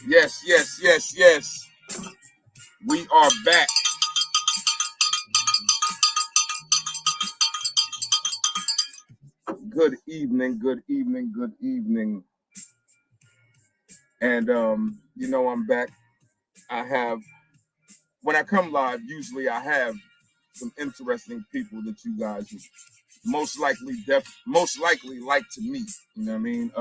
Yes, yes, yes, yes. We are back. Good evening, good evening, good evening. And I'm back. I have when I come live, usually I have some interesting people that you guys would most likely like to meet. You know what I mean?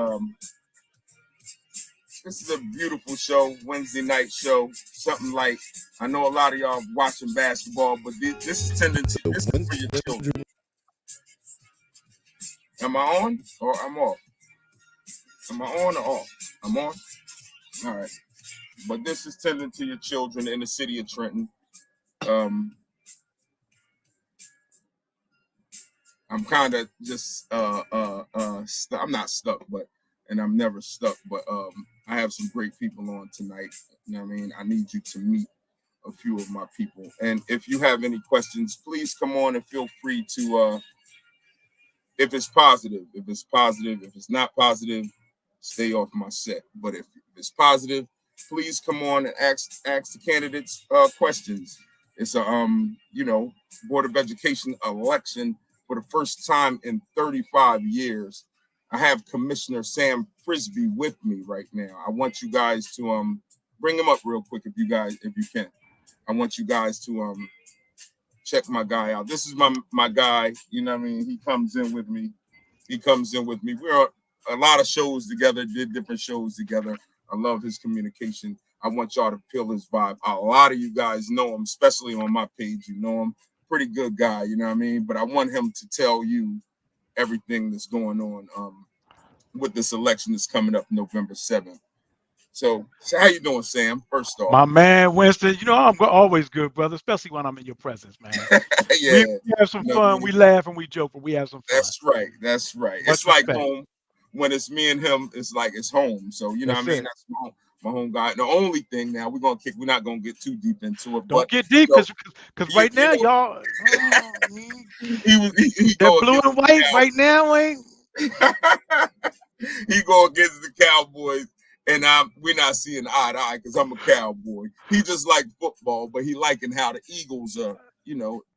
This is a beautiful show, Wednesday night show. Something like I know a lot of y'all watching basketball, but this is tendency. This is for your children. Am I on or I'm off? Am I on or off? I'm on. All right. But this is tending to your children in the city of Trenton. Um, I'm kind of just I'm not stuck, and I'm never stuck. But I have some great people on tonight. You know what I mean? I need you to meet a few of my people. And if you have any questions, please come on and feel free to. If it's positive, if it's not positive, stay off my set. But if it's positive, please come on and ask the candidates questions. It's a Board of Education election for the first time in 35 years. I have Commissioner Sam Frisby with me right now. I want you guys to bring him up real quick if you can. I want you guys to check my guy out. This is my guy. You know what I mean? He comes in with me. We're on a lot of shows together, did different shows together. I love his communication. I want y'all to feel his vibe. A lot of you guys know him, especially on my page. You know him. Pretty good guy, you know what I mean? But I want him to tell you everything that's going on with this election that's coming up November 7th. So how you doing, Sam? First off. My man, Winston, I'm always good, brother, especially when I'm in your presence, man. Yeah. We have some fun. We laugh and we joke, but we have some fun. That's right. Much It's like respect. home. When it's me and him, it's like it's home. So you know what That's I mean? it. That's my home guy. The only thing now we're not gonna get too deep into it, Don't but get deep, yo, cause right you now, know y'all, he that go blue against and white right now ain't. he go against the Cowboys, and we're not seeing eye to eye because I'm a Cowboy. He just like football, but he liking how the Eagles are,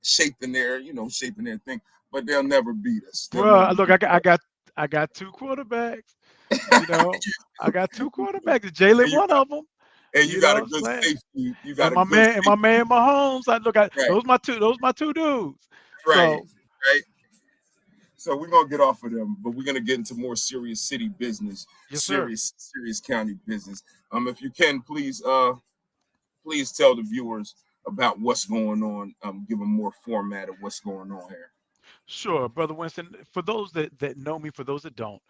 shaping their thing. But they'll never beat us. They'll never Bro, look, beat I got two quarterbacks. You know, I got two quarterbacks. Jalen, and you one of them. and you You know got what a I'm good saying? safety. You got And a my good man, and safety. my man Mahomes. Right, Those my two dudes. right, So right. So we're gonna get off of them, but we're gonna get into more serious city business, yes, sir. serious county business. If you can, please tell the viewers about what's going on. Give them more format of what's going on here. Sure, Brother Winston. For those that know me, for those that don't,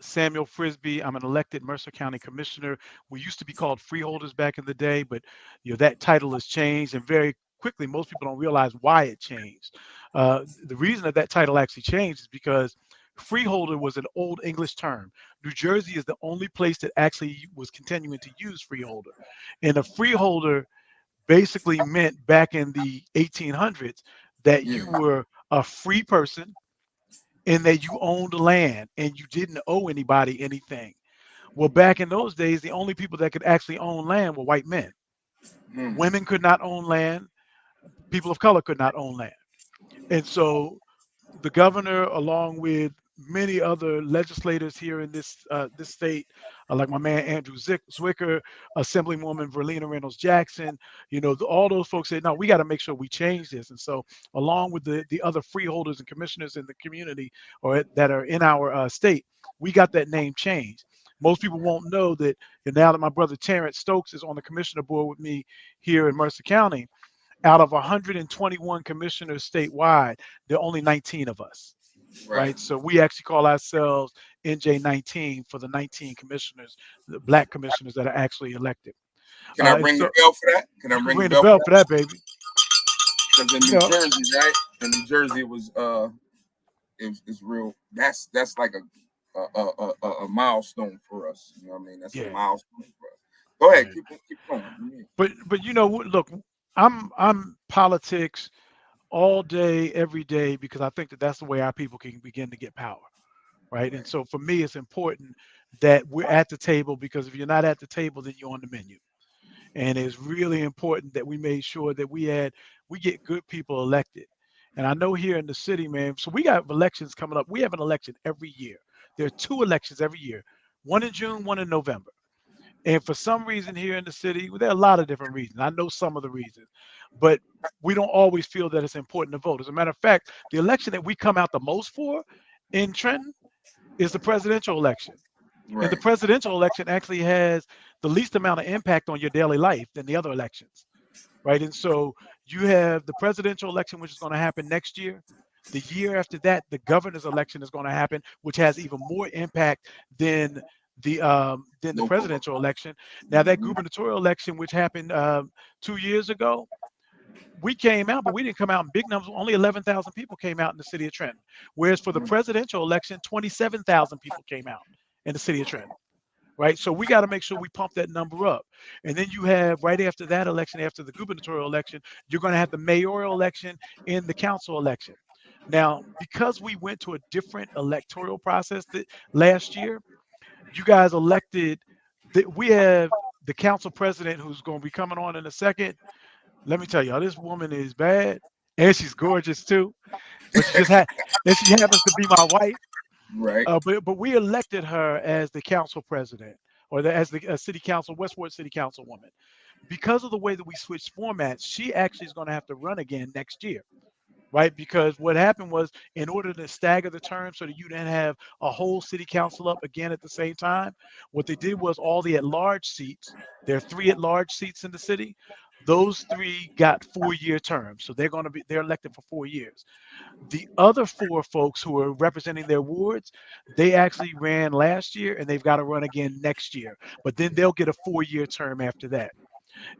Samuel Frisby, I'm an elected Mercer County Commissioner. We used to be called freeholders back in the day, but that title has changed, and very quickly, most people don't realize why it changed. The reason that title actually changed is because freeholder was an old English term. New Jersey is the only place that actually was continuing to use freeholder, and a freeholder basically meant back in the 1800s that Yeah. you were a free person and that you owned land and you didn't owe anybody anything. Well, back in those days, the only people that could actually own land were white men. Hmm. Women could not own land, people of color could not own land. And so the governor, along with many other legislators here in this state, like my man Andrew Zwicker, Assemblywoman Verlina Reynolds Jackson, all those folks said, no, we got to make sure we change this. And so, along with the other freeholders and commissioners in the community or that are in our state, we got that name changed. Most people won't know that now that my brother Terrence Stokes is on the commissioner board with me here in Mercer County, out of 121 commissioners statewide, there are only 19 of us, Right. right? So we actually call ourselves NJ19 for the 19 commissioners, the black commissioners that are actually elected. Can I And ring the so bell for that? Can I you can ring the ring the bell for bell for that? that, baby. Because in You New know, Jersey, right? In New Jersey, it was it's real. That's like a milestone for us. You know what I mean? That's a yeah, milestone for us. Go ahead, yeah. keep going. But look, I'm politics all day, every day, because I think that that's the way our people can begin to get power. right? And Right. so for me, it's important that we're at the table, because if you're not at the table, then you're on the menu. And it's really important that we made sure that we get good people elected. And I know here in the city, man, so we got elections coming up. We have an election every year. There are two elections every year, one in June, one in November. And for some reason here in the city, well, there are a lot of different reasons. I know some of the reasons, but we don't always feel that it's important to vote. As a matter of fact, the election that we come out the most for in Trenton is the presidential election. And the Right. presidential election actually has the least amount of impact on your daily life than the other elections, right? And so you have the presidential election, which is going to happen next year. The year after that, the governor's election is going to happen, which has even more impact than the Local. presidential election. Now that Mhm. gubernatorial election, which happened 2 years ago, we came out, but we didn't come out in big numbers. Only 11,000 people came out in the city of Trenton. Whereas for the presidential election, 27,000 people came out in the city of Trenton, right? So we got to make sure we pump that number up. And then you have right after that election, after the gubernatorial election, you're going to have the mayoral election and the council election. Now, because we went to a different electoral process last year, you guys elected that we have the council president who's going to be coming on in a second. Let me tell y'all, this woman is bad and she's gorgeous too. But she just had, and she happens to be my wife. Right. But we elected her as the council president, or as the city council, Westport City Councilwoman. Because of the way that we switched formats, she actually is going to have to run again next year, right? Because what happened was, in order to stagger the terms so that you didn't have a whole city council up again at the same time, what they did was all the at-large seats. There are three at-large seats in the city. Those three got 4-year terms, so they're elected for 4 years. The other four folks who are representing their wards, they actually ran last year and they've got to run again next year. But then they'll get a 4-year term after that.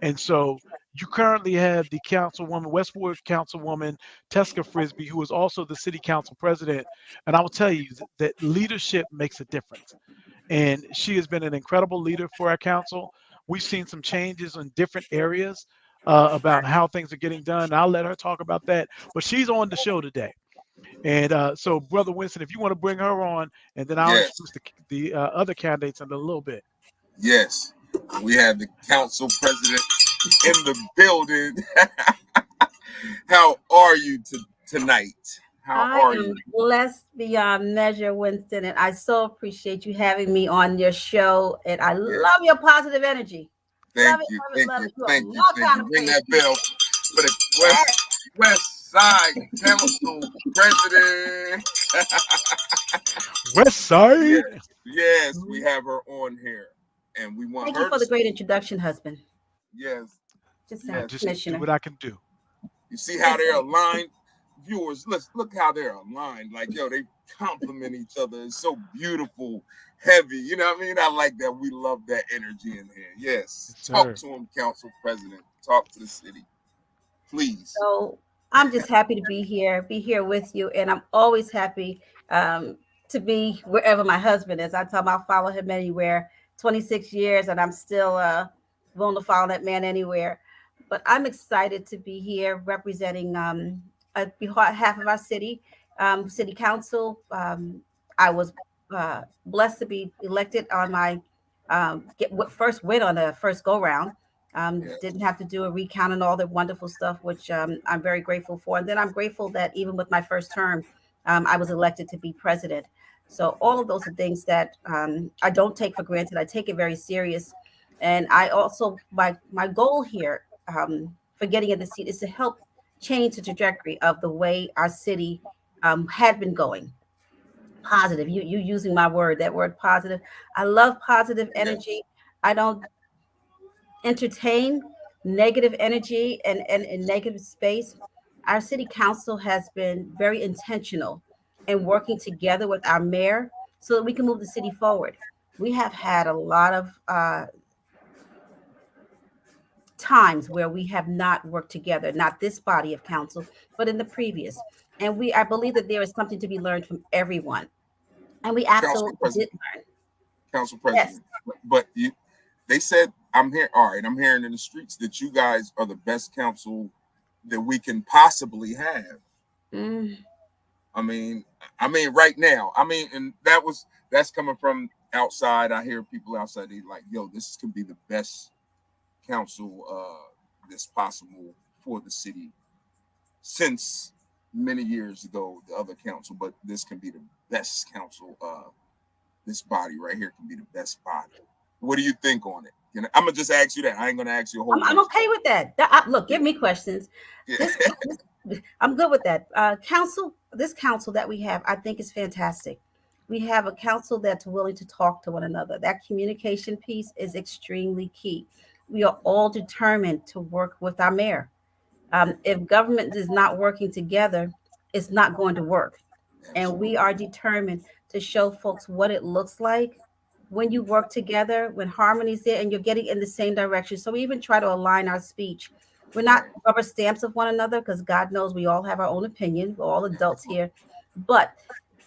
And so you currently have the councilwoman, Westward Councilwoman Teska Frisby, who is also the city council president. And I will tell you that leadership makes a difference. And she has been an incredible leader for our council. We've seen some changes in different areas about how things are getting done. I'll let her talk about that. But she's on the show today. And so, Brother Winston, if you want to bring her on, and then I'll Yes. introduce the other candidates in a little bit. Yes. We have the council president in the building. How are you tonight? How I are am you? blessed beyond measure, Winston, and I so appreciate you having me on your show. And I Yes. love your positive energy. Thank Love it, you. love it, Thank love you. it. You're Thank on you. my Thank kind you. of Ring place. that bell for the Yes. West Side Council President. West Yes. Side. Yes, we Mhm. have her on here. And we want Thank you her to for the great speak. introduction, husband. Yes. Just I saying, Yes. just do Commissioner. what I can do. You see how Just they're saying. aligned? Viewers, let's look how they're aligned. Like, yo, they complement each other. It's so beautiful, heavy. You know what I mean? I like that. We love that energy in here. Yes. Yes, Talk sir. to him, Council President. Talk to the city, please. So I'm just happy to be here with you, and I'm always happy um, to be wherever my husband is. I tell him I'll follow him anywhere. 26 years, and I'm still willing to follow that man anywhere. But I'm excited to be here representing half of our city, city council. I was blessed to be elected on my first win on the first go round. Yes. Didn't have to do a recount and all the wonderful stuff, which I'm very grateful for. And then I'm grateful that even with my first term, I was elected to be president. So all of those are things that I don't take for granted. I take it very serious. And I also, my goal here for getting in the seat is to help change the trajectory of the way our city had been going. Positive. You using my word, that word positive. I love positive Yes. energy. I don't entertain negative energy and negative space. Our city council has been very intentional in working together with our mayor so that we can move the city forward. We have had a lot of times where we have not worked together, not this body of council, but in the previous. And I believe that there is something to be learned from everyone. And we Council absolutely did President. learn. Council Yes. President. But you they said I'm here. All right, I'm hearing in the streets that you guys are the best council that we can possibly have. Mm, I mean, I mean, right now. I mean, and that's coming from outside. I hear people outside. They like, yo, this could be the best council that's possible for the city since many years ago. The other council, but this can be the best council. This body right here can be the best body. What do you think on it? I'm gonna just ask you that. I ain't gonna ask you a whole. I'm okay with that. Look, give me questions. Yeah. This I'm good with that. This council that we have, I think is fantastic. We have a council that's willing to talk to one another. That communication piece is extremely key. We are all determined to work with our mayor. If government is not working together, it's not going to work. And we are determined to show folks what it looks like when you work together, when harmony's there and you're getting in the same direction. So we even try to align our speech. We're not rubber stamps of one another because God knows we all have our own opinion. We're all adults here. But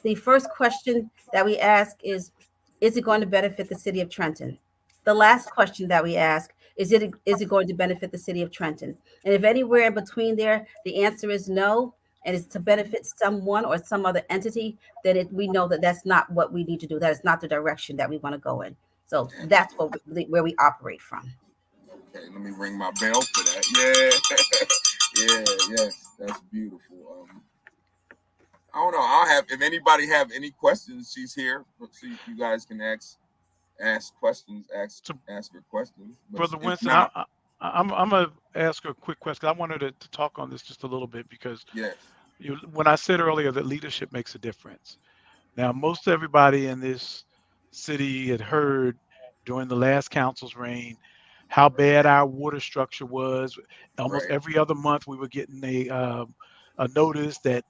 the first question that we ask is it going to benefit the city of Trenton? The last question that we ask is it going to benefit the city of Trenton? And if anywhere in between there, the answer is no, and it's to benefit someone or some other entity, then we know that that's not what we need to do. That is not the direction that we want to go in. So that's where we operate from. Okay, let me ring my bell for that. Yeah, yes, that's beautiful. I don't know. I'll have if anybody have any questions, she's here. So you guys can ask questions, ask her questions. But Brother Winston, not, I'm gonna ask her a quick question. I wanted to talk on this just a little bit because yes, when I said earlier that leadership makes a difference. Now, most everybody in this city had heard during the last council's reign how bad our water structure was. Almost right. every other month, we were getting a notice that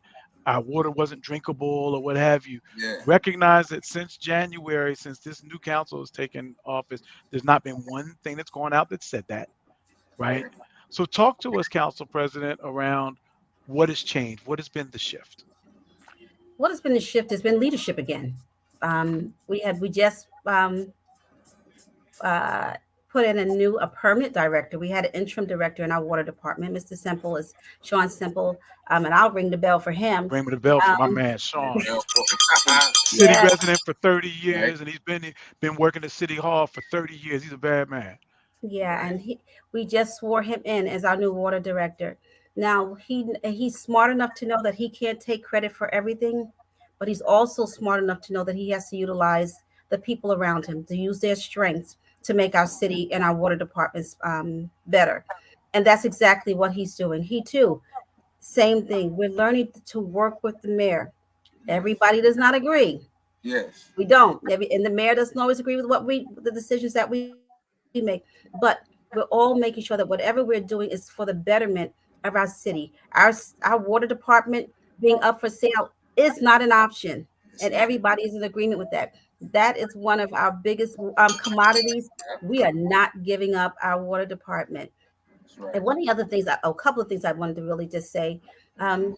our water wasn't drinkable or what have you. Yeah, Recognize that since January, since this new council has taken office, there's not been one thing that's gone out that said that, right? right. So talk to us, Council President, around what has changed. What has been the shift? What has been the shift has been leadership again. We just uh, put in a permanent director. We had an interim director in our water department. Mr. Simple is Sean Simple, and I'll ring the bell for him. Ring me the bell for my Um, man Sean. Well, City yeah, resident for 30 right, years, and he's been working at City Hall for 30 years. He's a bad man. yeah, right. and we just swore him in as our new water director. Now he's smart enough to know that he can't take credit for everything, but he's also smart enough to know that he has to utilize the people around him to use their strengths to make our city and our water departments better. And that's exactly what he's doing. He too, same thing. We're learning to work with the mayor. Everybody does not agree. Yes, We don't. And the mayor doesn't always agree with the decisions that we make. But we're all making sure that whatever we're doing is for the betterment of our city. Our water department being up for sale is not an option, it's and not. everybody is in agreement with that. That is one of our biggest commodities. We are not giving up our water department. That's right. And one of the other things, a couple of things I wanted to really just say, um,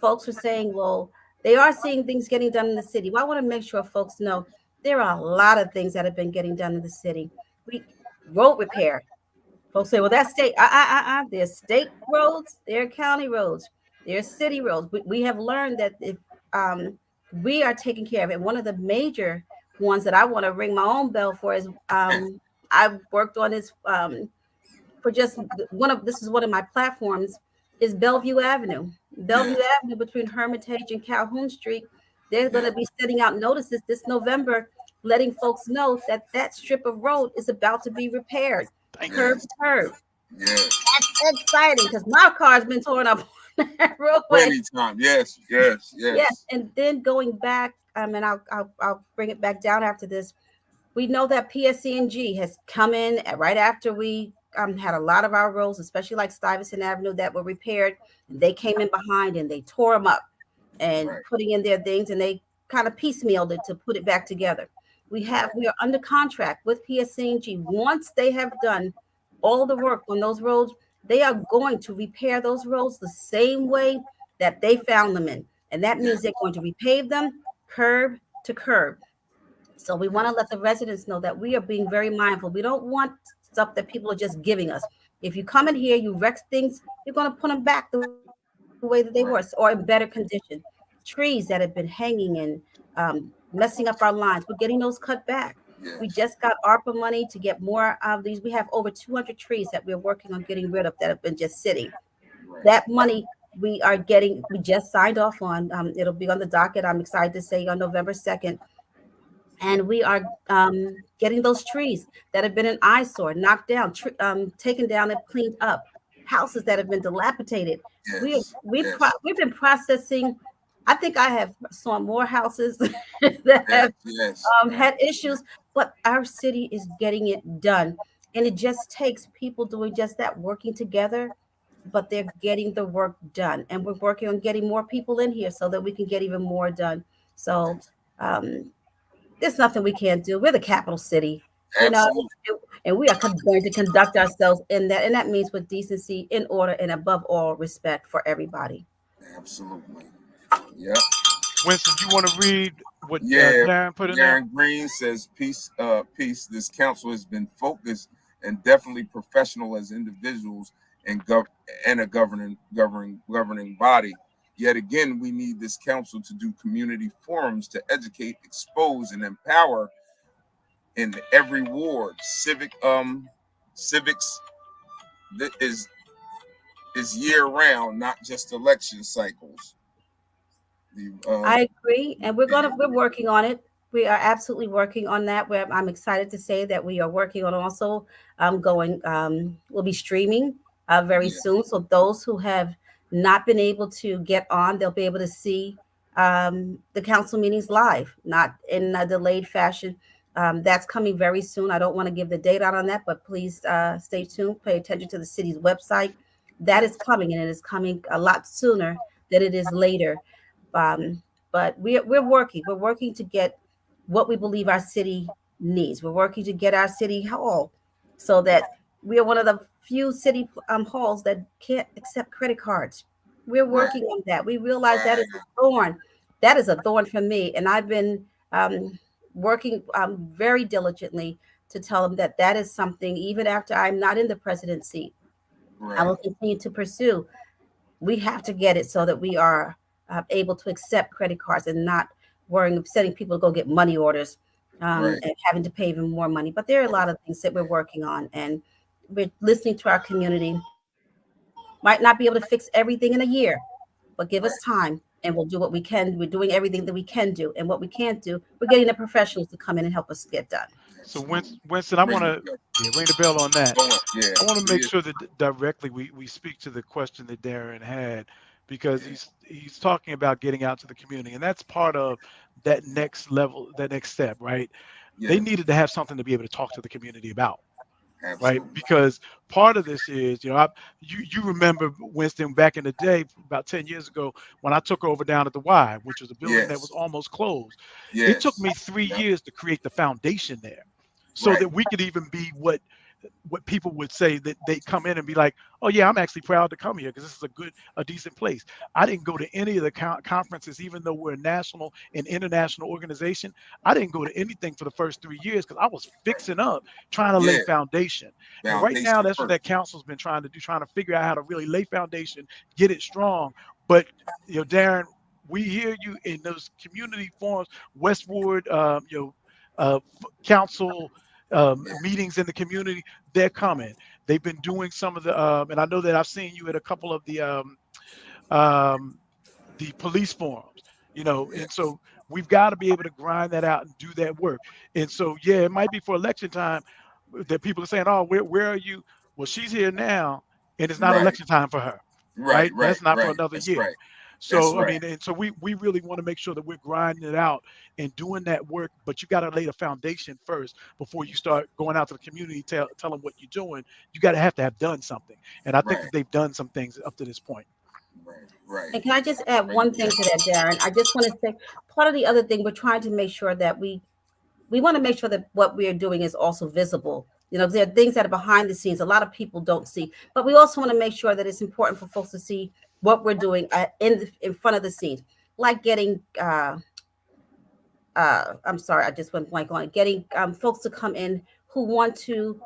folks were saying, well, they are seeing things getting done in the city. Well, I want to make sure folks know there are a lot of things that have been getting done in the city. We road repair. Folks say, well, that's state. There's state roads, there are county roads, there's city roads. We have learned that if um, we are taking care of it, one of the major ones that I want to ring my own bell for is I've worked on this for just this is one of my platforms is Bellevue Avenue. Yeah, Bellevue Avenue between Hermitage and Calhoun Street. They're going yeah, to be sending out notices this November, letting folks know that that strip of road is about to be repaired, Thank you. curb to yes, curb. yes. That's exciting because my car's been torn up on that roadway. Plenty time. Yes, yes, Yes, yes. and then going back, and I'll bring it back down after this. We know that PSCNG has come in right after we had a lot of our roads, especially like Stuyvesant Avenue, that were repaired. And they came in behind and they tore them up and Right. putting in their things, and they kind of piecemealed it to put it back together. We are under contract with PSCNG. Once they have done all the work on those roads, they are going to repair those roads the same way that they found them in. And that Yeah, means they're going to repave them curb to curb. So we want yeah, to let the residents know that we are being very mindful. We don't want stuff that people are just giving us. If you come in here, you wreck things, you're going to put them back the way that they were right. or in better condition. trees that have been hanging and messing up our lines. We're getting those cut back. We Yes. just got ARPA money to get more of these. We have over 200 trees that we're working on getting rid of that have been just sitting. Right. That money we are getting, we just signed off on. It'll be on the docket. I'm excited to say on November 2nd. And we are getting those trees that have been an eyesore, knocked down, taken down and cleaned up, houses that have been dilapidated. Yes. Yes. We've been processing. I think I have saw more houses that Yes. have Yes. had issues, but our city is getting it done. And it just takes people doing just that, working together, but they're getting the work done. And we're working on getting more people in here so that we can get even more done. So Yes. um, there's nothing we can't do. We're the capital city, you know, Absolutely. and we are going to conduct ourselves in that. And that means with decency, in order, and above all, respect for everybody. Absolutely. Yep. Winston, you want to read what Yeah. Darren put in there? Darren Green says, "Peace. Peace. This council has been focused and definitely professional as individuals and a governing body. Yet again, we need this council to do community forums to educate, expose, and empower in every ward. Civics that is year round, not just election cycles." The I agree, and we're working on it. We are absolutely working on that. I'm excited to say that we are working on also going. We'll be streaming very yeah, soon, so those who have not been able to get on, they'll be able to see the council meetings live, not in a delayed fashion. That's coming very soon. I don't want to give the date out on that, but please stay tuned. Pay attention to the city's website. That is coming, and it is coming a lot sooner than it is later. Um, but we're working. We're working to get what we believe our city needs. We're working to get our city hall so that we are one of the few city halls that can't accept credit cards. We're right, working on that. We realize that is right, a thorn. That is a thorn for me, and I've been working very diligently to tell them that that is something. Even after I'm not in the presidency, I right, will continue to pursue. We have to get it so that we are able to accept credit cards and not worrying of sending people to go get money orders right, and having to pay even more money. But there are a lot of things that we're working on, and we're listening to our community. Might not be able to fix everything in a year, but give us time right. and we'll do what we can. We're doing everything that we can do. And what we can't do, we're getting the professionals to come in and help us get done. So Absolutely. Winston, I Ring want the to bell. ring the bell on that. Go on. Yeah, I want to make yeah, sure that directly we speak to the question that Darren had, because yeah, he's talking about getting out to the community, and that's part of that next level, that next step, right? They yes, needed to have something to be able to talk to the community about, right? absolutely. Because part of this is, you remember, Winston, back in the day, about 10 years ago, when I took over down at the Y, which was a building that was Yes, almost closed. It took yes, me 3 years to create the foundation there so right, that we could even be what people would say, that they come in and be like, oh yeah, I'm actually proud to come here because this is a decent place. I didn't go to any of the conferences, even though we're a national and international organization. I didn't go to anything for the first 3 years because I was fixing up, trying to lay yeah. foundation. And right now, Foundation that's what first. that council's been trying to do, trying to figure out how to really lay foundation, get it strong. But Darren, we hear you in those community forums, Westward, council Yeah, meetings in the community. They're coming. They've been doing some of the, and I know that I've seen you at a couple of um, the police forums, and yes, so we've got to be able to grind that out and do that work. And so, yeah, it might be for election time that people are saying, oh, where are you? Well, she's here now, and it's not right, election time for her, right, right? right, That's not for right. another That's year. right. That's So, I right. mean, and so we really want to make sure that we're grinding it out and doing that work, but you got to lay the foundation first before you start going out to the community, tell them what you're doing. You got to have done something. And I think Right, that they've done some things up to this point. right, right. And can I just add Ring one the thing bell. to that, Darren? I just want to say part of the other thing we're trying to make sure that we want to make sure that what we are doing is also visible. There are things that are behind the scenes a lot of people don't see, but we also want to make sure that it's important for folks to see what we're doing in front of the scenes, like getting. I'm sorry, I just went blank on it. Getting folks to come in who want to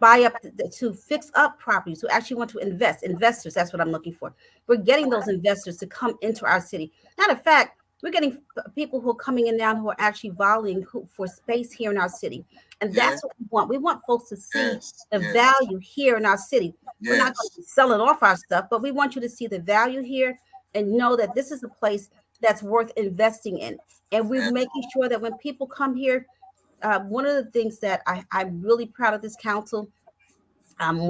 buy up, to fix up properties, who actually want to invest. Investors, that's what I'm looking for. We're getting those investors to come into our city. Matter of fact, we're getting people who are coming in now who are actually volleying for space here in our city. And Yeah. that's what we want. We want folks to see Yes. the Yes. value here in our city. We're not going to Yes. be selling off our stuff, but we want you to see the value here and know that this is a place that's worth investing in. And we're Yes. making sure that when people come here, one of the things that I'm really proud of this council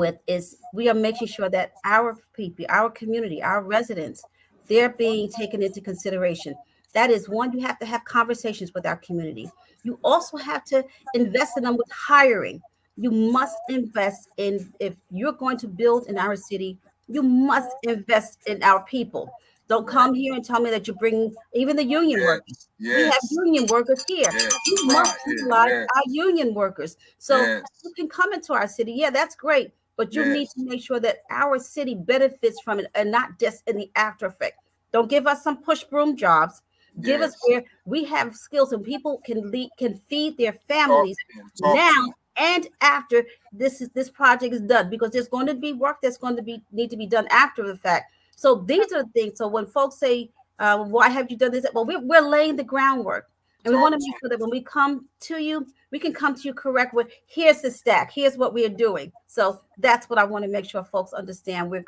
with is we are making sure that our people, our community, our residents, they're being taken into consideration. That is one, you have to have conversations with our community. You also have to invest in them with hiring. You must invest in, if you're going to build in our city, you must invest in our people. Don't come here and tell me that you bring even the union workers. Yes. We have Yes. union workers here. Yes. You must Right. Yeah. utilize Yes. our union workers. So Yes. you can come into our city. Yeah, that's great. But you need to Yes. make sure that our city benefits from it and not just in the after effect. Don't give us some push broom jobs. Give us Yes. where we have skills and people can feed their Talk families to him. Talk now to him. and after this project is done, because there's going to be work that's going to be need to be done after the fact. So these are the things. So when folks say, why have you done this? Well, we're laying the groundwork. And we want Talk to to make him. sure that when we come to you, we can come to you correct with, here's the stack, here's what we are doing. So that's what I want to make sure folks understand. We're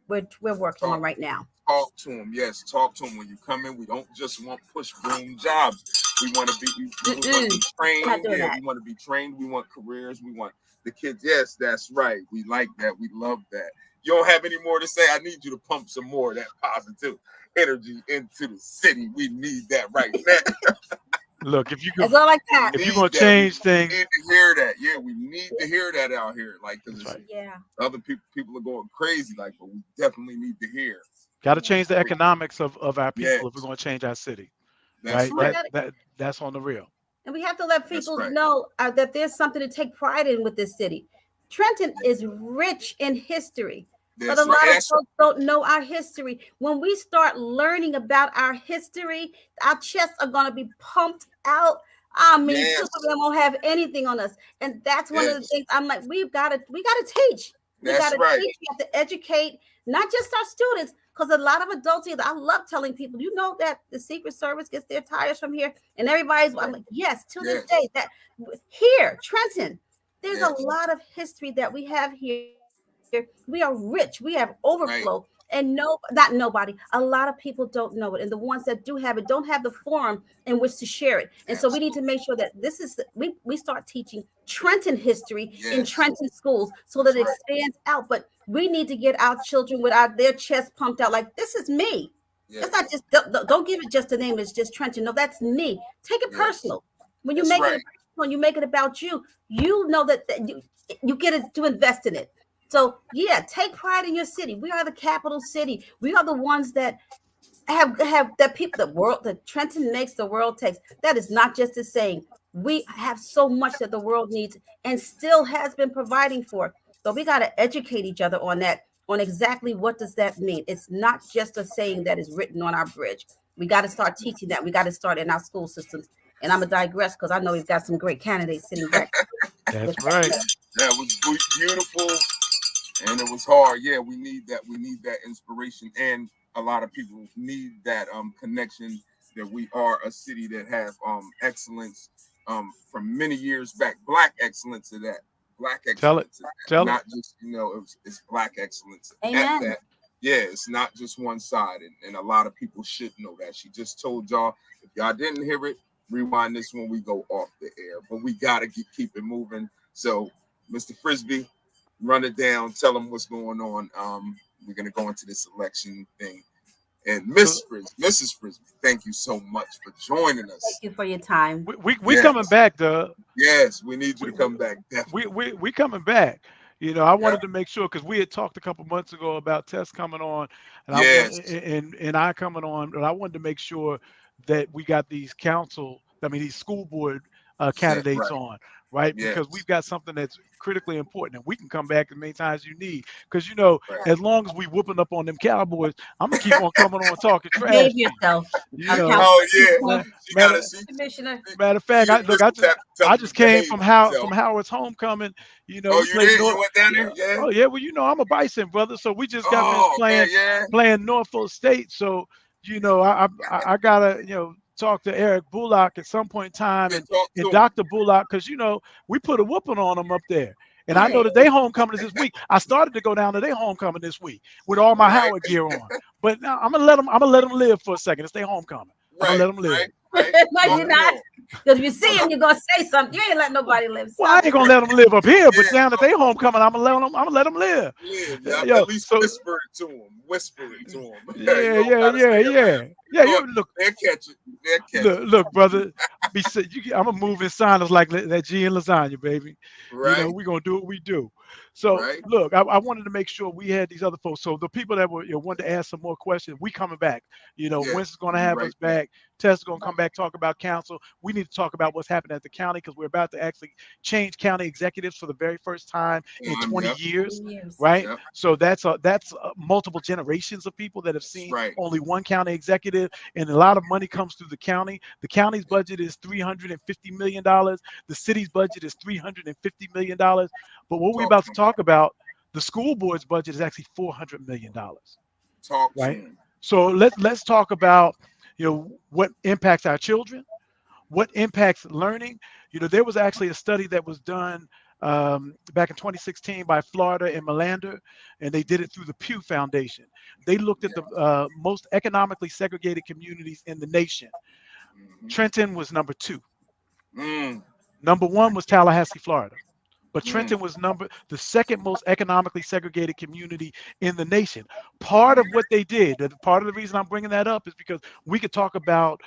working on right Talk. now. Talk to him. Yes. Talk to him when you come in. We don't just want push broom jobs. We want to be. We want to be We're not trained. doing Yeah. that. We want to be trained. We want careers. We want the kids. Yes, that's right. We like that. We love that. You don't have any more to say. I need you to pump some more of that positive energy into the city. We need that right now. Look, if you go, It's all like We that. if you're need gonna that. We change things, need to hear that. Yeah, we need to hear that out here. Like, that's because right. Yeah. other people are going crazy. Like, but we definitely need to hear. Got to Yeah. change the economics of our people if we're Yes, going to change our city, that's right? And we right. That got that that's on the real. and we have to let That's people right. know that there's something to take pride in with this city. Trenton Yeah, is rich in history, but a that's right. lot of That's right. folks don't know our history. When we start learning about our history, our chests are going to be pumped out. I mean, Yes, Superman won't have anything on us, and that's one of the yes, things I'm like, we got to teach. We got that's to right. teach. We have to educate not just our students, because a lot of adults here. I love telling people, you know that the Secret Service gets their tires from here, and everybody's. I'm Right. like, yes, to this Yes, day that here, Trenton, there's a yes, lot of history that we have here. We are rich. We have overflow. right. And no, not nobody. A lot of people don't know it. And the ones that do have it don't have the forum in which to share it. And so we need to make Absolutely. sure that we start teaching Trenton history in Yes, Trenton schools so that that's it right. expands out. But we need to get our children without their chest pumped out. Like, this is me. It's not Yes, just, don't give it just a name. It's just Trenton. No, that's me. Take it yes, personal. When you that's make it right. personal, you make it about you. You know that you get it to invest in it. So yeah, take pride in your city. We are the capital city. We are the ones that have that people, the world, that Trenton makes, the world takes. That is not just a saying. We have so much that the world needs and still has been providing for. So we got to educate each other on that, on exactly what does that mean. It's not just a saying that is written on our bridge. We got to start teaching that. We got to start in our school systems. And I'm gonna digress because I know we've got some great candidates sitting back with That's that. right. Yeah. That was beautiful, and it was hard. Yeah, we need that. We need that inspiration, and a lot of people need that connection. That we are a city that have excellence from many years back. Black excellence at that. Black Tell it. excellence at that. Tell it. Not just it's black excellence at Amen. that. Yeah, it's not just one side, and a lot of people should know that. She just told y'all. If y'all didn't hear it, rewind this when we go off the air. But we gotta keep it moving. So, Mr. Frisby, run it down. Tell them what's going on. We're gonna go into this election thing. And So Mrs. Frisby, thank you so much for joining Thank us. you for your time. we coming Yes, back, Doug. yes, we need you We to we come back. Definitely. we coming back. I Yeah. wanted to make sure because we had talked a couple months ago about Tess coming on, and I want Yes. and I coming on, but I wanted to make sure that we got these these school board Set candidates right. on, right? Yes. Because we've got something that's critically important, and we can come back as many times as you need. Because you know, Right. as long as we whooping up on them Cowboys, I'm gonna keep on coming on talking trash. Behave yourself. You know, Oh yeah. She matter, gotta see. Commissioner. matter of fact, Look, I tell him just to came behave from himself. Howard's homecoming. You know, Oh, we you played did? North. You went down Yeah. there? Yeah. Oh yeah, well you know I'm a Bison brother, so we just got finished Oh man, yeah. playing Norfolk State. So you know I gotta talk to Eric Bullock at some point in time Yeah, and talk to him. Dr. Bullock, because you know we put a whooping on them up there. And I know Right. that they homecoming is this week. I started to go down to their homecoming this week with all my Right. Howard gear on. But now I'm gonna let them live for a second. It's their homecoming. I'm gonna let them live. Right. No, Talk you're to not. him. Because if you see him, you're gonna say something. You ain't let nobody live. Well, I Stop ain't it. gonna let them live up here, but Yeah, down at their homecoming, I'm gonna let them live. Live. Yo, At least so whisper it to him. Whisper it to him. You yeah, don't gotta say it loud. yeah. Look, You look, they'll catch it. They'll catch it. look, brother. I'm gonna move in silence like that G and lasagna, baby. You know, Right. we're gonna do what we do. So Right. look, I wanted to make sure we had these other folks. So the people that were wanted to ask some more questions, we coming back. You know, Yes. Winston's gonna Be have right us back. Tessa's gonna come back, talk about council. We need to talk about what's happening at the county because we're about to actually change county executives for the very first time in 20 Yep. years, Years. right? Yep. So that's multiple generations of people that have seen Right. only one county executive, and a lot of money comes through the county. The county's budget is $350 million. The city's budget is $350 million. But what we're Talk about to to him. talk about, the school board's budget is actually $400 million, Talk to right? him. So let's talk about what impacts our children, what impacts learning. There was actually a study that was done back in 2016 by Florida and Melander, and they did it through the Pew Foundation. They looked at the most economically segregated communities in the nation. Mm-hmm. Trenton was number 2. Mm. Number 1 was Tallahassee, Florida. But Mm. Trenton was the second most economically segregated community in the nation. Part of what they did, part of the reason I'm bringing that up is because we could talk about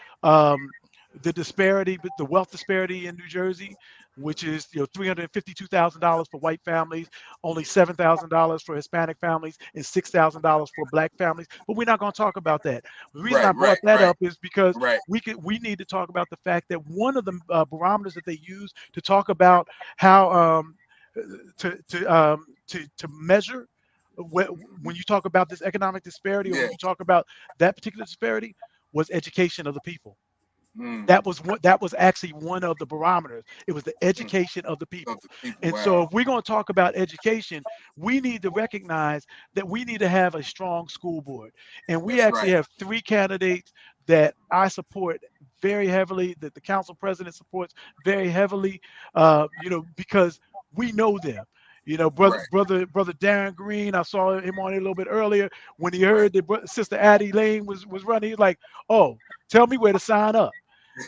the disparity, the wealth disparity in New Jersey, which is $352,000 for white families, only $7,000 for Hispanic families, and $6,000 for Black families. But we're not going to talk about that. The reason I brought that up is because we need to talk about the fact that one of the barometers that they use to talk about how to measure when you talk about this economic disparity, or when you talk about that particular disparity, was education of the people. That was actually one of the barometers. It was the education of the people. And so if we're going to talk about education, we need to recognize that we need to have a strong school board. And we actually have 3 candidates that I support very heavily, that the council president supports very heavily, because we know them. Brother Darren Green, I saw him on it a little bit earlier. When he heard that Sister Addie Lane was running, he's like, "Oh, tell me where to sign up."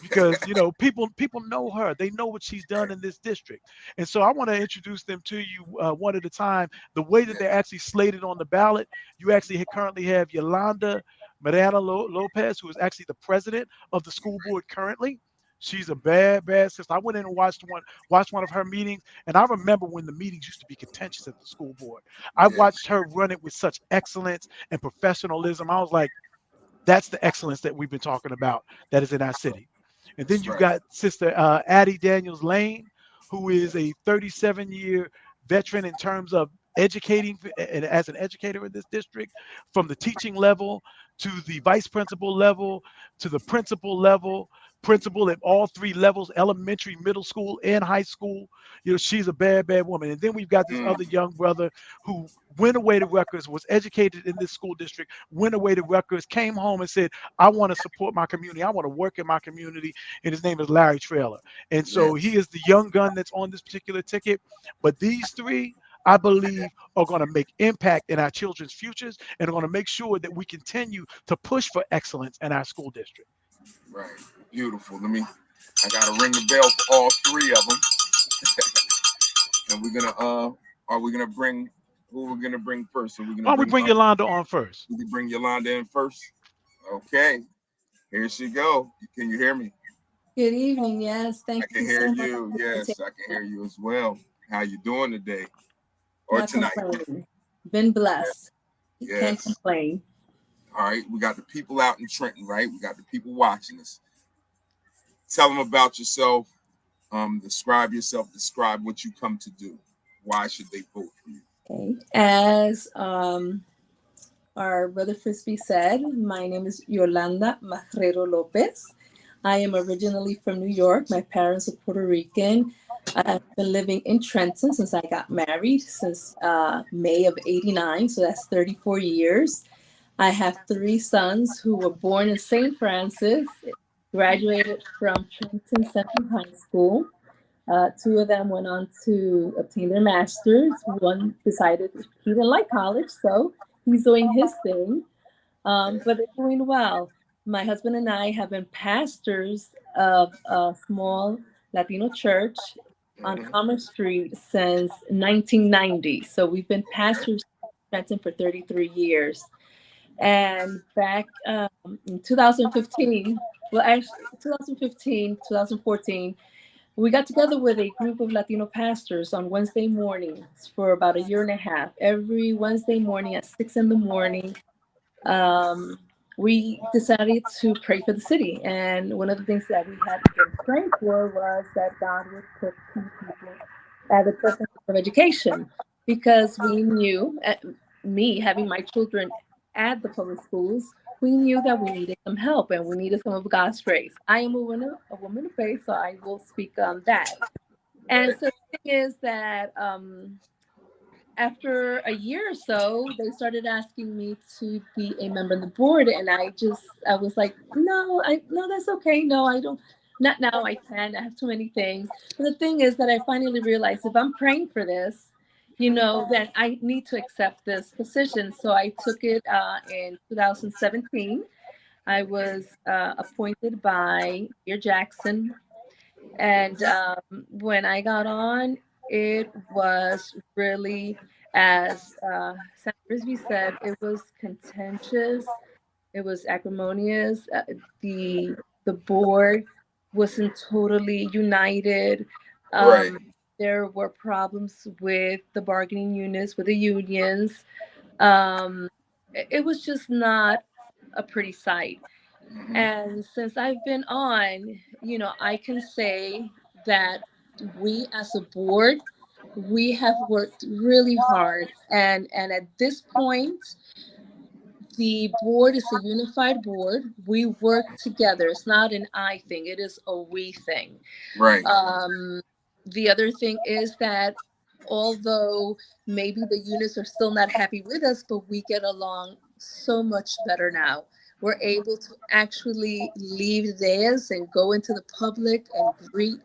Because people know her, they know what she's done in this district. And so I want to introduce them to you one at a time. The way that they're actually slated on the ballot, you actually currently have Yolonda Marrero-Lopez, who is actually the president of the school board currently. She's a bad sister. I went in and watched one of her meetings, and I remember when the meetings used to be contentious at the school board. I watched her run it with such excellence and professionalism. I was like, that's the excellence that we've been talking about that is in our city. And then you've got Sister Addie Daniels Lane, who is a 37-year veteran in terms of educating and as an educator in this district, from the teaching level to the vice principal level to the principal level, principal at all 3 levels, elementary, middle school, and high school. She's a bad woman. And then we've got this other young brother who went away to Rutgers, was educated in this school district, went away to Rutgers, came home and said, I want to support my community. I want to work in my community. And his name is Larry Traylor. And so he is the young gun that's on this particular ticket. But these 3, I believe, are going to make impact in our children's futures and are going to make sure that we continue to push for excellence in our school district. Right. Beautiful. I got to ring the bell for all 3 of them. And we're going to, who we're going to bring first? Why don't we bring Yolonda on first? We can bring Yolonda in first. Okay. Here she go. Can you hear me? Good evening. Yes, thank you. I can hear you. Yes, I can hear you as well. How you doing today? Or Not tonight? complaining. Been blessed. Yes. Can't complain. All right. We got the people out in Trenton, right? We got the people watching us. Tell them about yourself. Describe yourself. Describe what you come to do. Why should they vote for you? Okay. As our brother Frisby said, my name is Yolanda Marrero-Lopez. I am originally from New York. My parents are Puerto Rican. I've been living in Trenton since I got married, since May of '89. So that's 34 years. I have three sons who were born in St. Francis, graduated from Trenton Central High School. Two of them went on to obtain their master's. One decided he didn't like college, so he's doing his thing. But they're doing well. My husband and I have been pastors of a small Latino church on Mhm. Commerce Street since 1990. So we've been pastors in Trenton for 33 years. And back in 2015, well, actually 2015, 2014, we got together with a group of Latino pastors on Wednesday mornings for about a year and a half. Every Wednesday morning at 6 in the morning, um, we decided to pray for the city. And one of the things that we had been praying for was that God would put key people at the forefront of education, because we knew, me having my children at the public schools, we knew that we needed some help and we needed some of God's grace. I am a woman of faith, so I will speak on that. And so the thing is that after a year or so, they started asking me to be a member of the board, and I was like, no, that's okay. No, I don't. Not now. I can. I have too many things. But the thing is that I finally realized if I'm praying for this, then I need to accept this position. So I took it in 2017. I was appointed by Dear Jackson, and when I got on, it was really, as Sam Frisby said, it was contentious. It was acrimonious. The board wasn't totally united. Right. There were problems with the bargaining units, with the unions. It was just not a pretty sight. Mhm. And since I've been on, I can say that we as a board, we have worked really hard. And at this point, the board is a unified board. We work together. It's not an I thing, it is a we thing. Right. Um, the other thing is that although maybe the units are still not happy with us, but we get along so much better now. We're able to actually leave theirs and go into the public and greet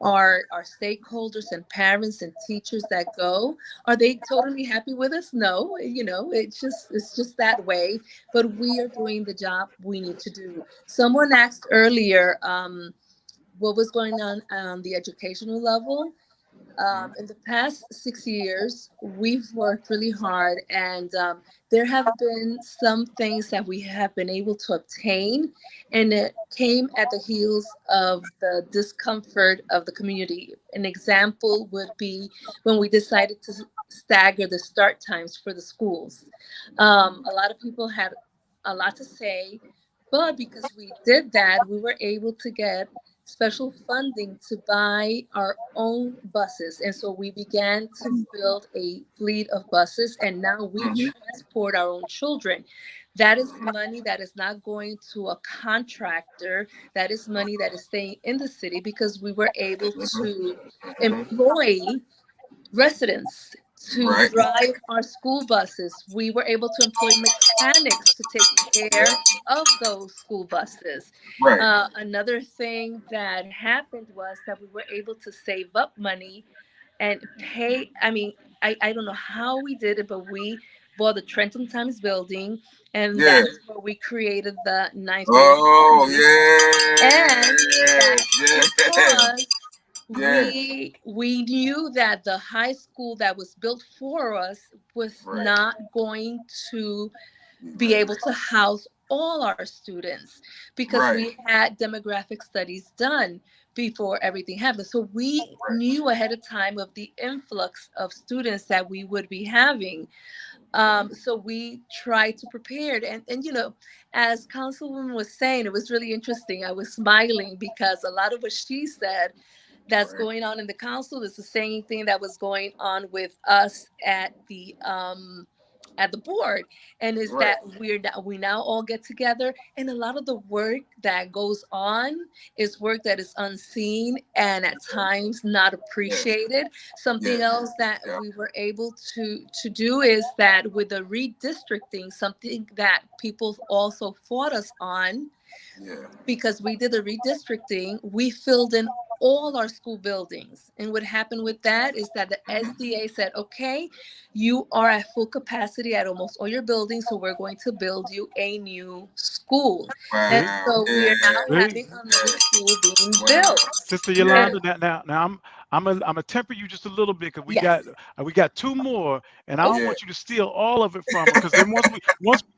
our stakeholders and parents and teachers that go. Are they totally happy with us? No, it's just that way. But we are doing the job we need to do. Someone asked earlier, what was going on the educational level. In the past 6 years, we've worked really hard, and there have been some things that we have been able to obtain, and it came at the heels of the discomfort of the community. An example would be when we decided to stagger the start times for the schools. A lot of people had a lot to say, but because we did that, we were able to get special funding to buy our own buses. And so we began to build a fleet of buses, and now we Mhm. transport our own children. That is money that is not going to a contractor. That is money that is staying in the city because we were able to Mhm. employ residents to Right. drive our school buses. We were able to employ mechanics to take care of those school buses. Right. Another thing that happened was that we were able to save up money and pay. I mean, I don't know how we did it, but we bought the Trenton Times building, and Yeah. that's where we created the ninth grade Oh academy. And yeah. that's Yeah. because Yeah. we knew that the high school that was built for us was Right. not going to be Right. able to house all our students, because Right. we had demographic studies done before everything happened. So we Right. knew ahead of time of the influx of students that we would be having. So we tried to prepare it. And as Councilwoman was saying, it was really interesting. I was smiling because a lot of what she said that's Right. going on in the council. It's the same thing that was going on with us at the board, and is Right. that we now all get together, and a lot of the work that goes on is work that is unseen and at times not Yes. appreciated. Something Yes. else that Yeah. we were able to do is that with the redistricting, something that people also fought us on, Yeah. because we did the redistricting, we filled in all our school buildings. And what happened with that is that the Mhm. SDA said, okay, you are at full capacity at almost all your buildings, so we're going to build you a new school. And See, Wow. so we Yeah. are now see, having another school being Wow. built. Sister Yeah. Yolanda. Now I'm a temper you just a little bit because Yes. we got two more, and I Oh, don't Yeah. want you to steal all of it from them. Because then once we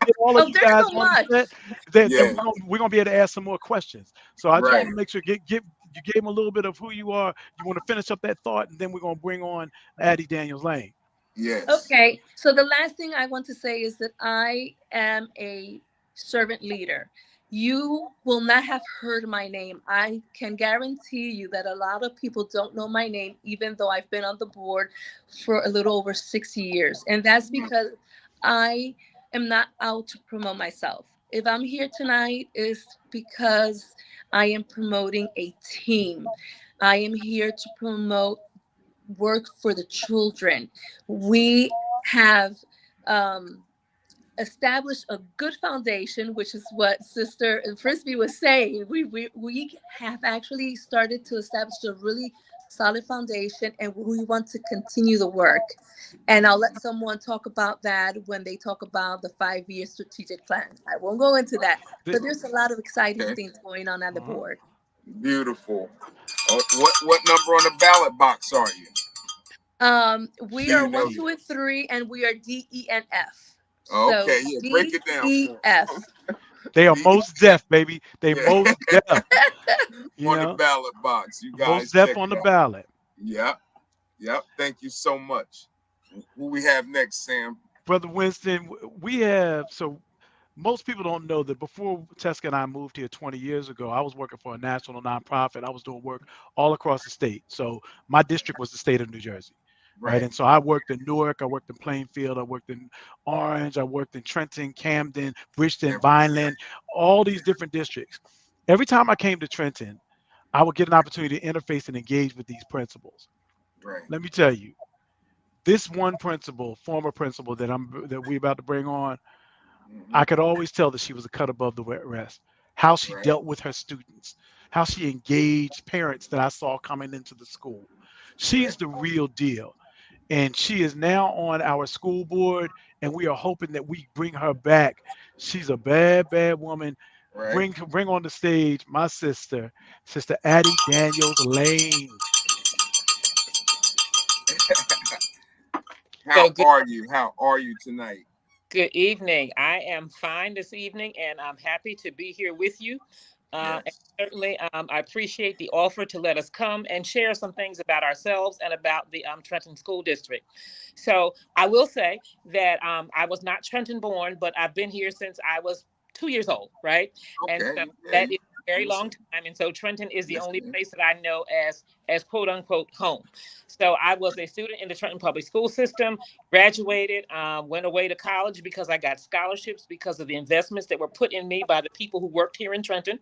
get all of oh, you there's guys so on the much. set, then Yeah. we're gonna be able to ask some more questions. So I just Right. want to make sure give you gave them a little bit of who you are. You want to finish up that thought, and then we're gonna bring on Addie Daniels Lane. Yes. Okay, so the last thing I want to say is that I am a servant leader. You will not have heard my name. I can guarantee you that a lot of people don't know my name, even though I've been on the board for a little over 6 years. And that's Mhm. because I am not out to promote myself. If I'm here tonight, it's because I am promoting a team. I am here to promote work for the children. We have um, established a good foundation, which is what Sister Frisby was saying. We have actually started to establish a really solid foundation, and we want to continue the work. And I'll let someone talk about that when they talk about the 5-year strategic plan. I won't go into that, but there's a lot of exciting Okay. things going on at the Uh-huh. board. Beautiful. What number on the ballot box are you? We Do are you one, know? D. two, and three, and we are D, E, and F. So Okay. Yeah. Break D, it down E, for F. 'em. They are D. most deaf, baby. They Yeah. most deaf. You On the know, ballot box. You most guys deaf check on it the out. ballot. Yep. Yep. Thank you so much. Who we have next, Sam? Brother Winston, we have so most people don't know that before Teska and I moved here 20 years ago, I was working for a national nonprofit. I was doing work all across the state. So my district was the state of New Jersey, right? Right. And so I worked in Newark, I worked in Plainfield, I worked in Orange, I worked in Trenton, Camden, Bridgeton, Everywhere. Vineland, all these different districts. Every time I came to Trenton, I would get an opportunity to interface and engage with these principals. Right. Let me tell you, this one principal, former principal that we about to bring on, Hmm. I could always tell that she was a cut above the rest. How she Right. dealt with her students, how she engaged parents that I saw coming into the school. Right. She's the real deal. And she is now on our school board, and we are hoping that we bring her back. She's a bad, bad woman. Right. Bring on the stage my sister, Sister Addie Daniels Lane. How So good, are you? How are you tonight? good evening. I am fine this evening, and I'm happy to be here with you. And Yes. certainly, I appreciate the offer to let us come and share some things about ourselves and about the Trenton School District. So I will say that I was not Trenton born, but I've been here since I was 2 years old, right? And Okay. so Yeah. that is a very You long time. And so Trenton is the yes, only ma'am. place that I know as quote unquote home. So I was a student in the Trenton public school system, graduated, went away to college because I got scholarships because of the investments that were put in me by the people who worked here in Trenton.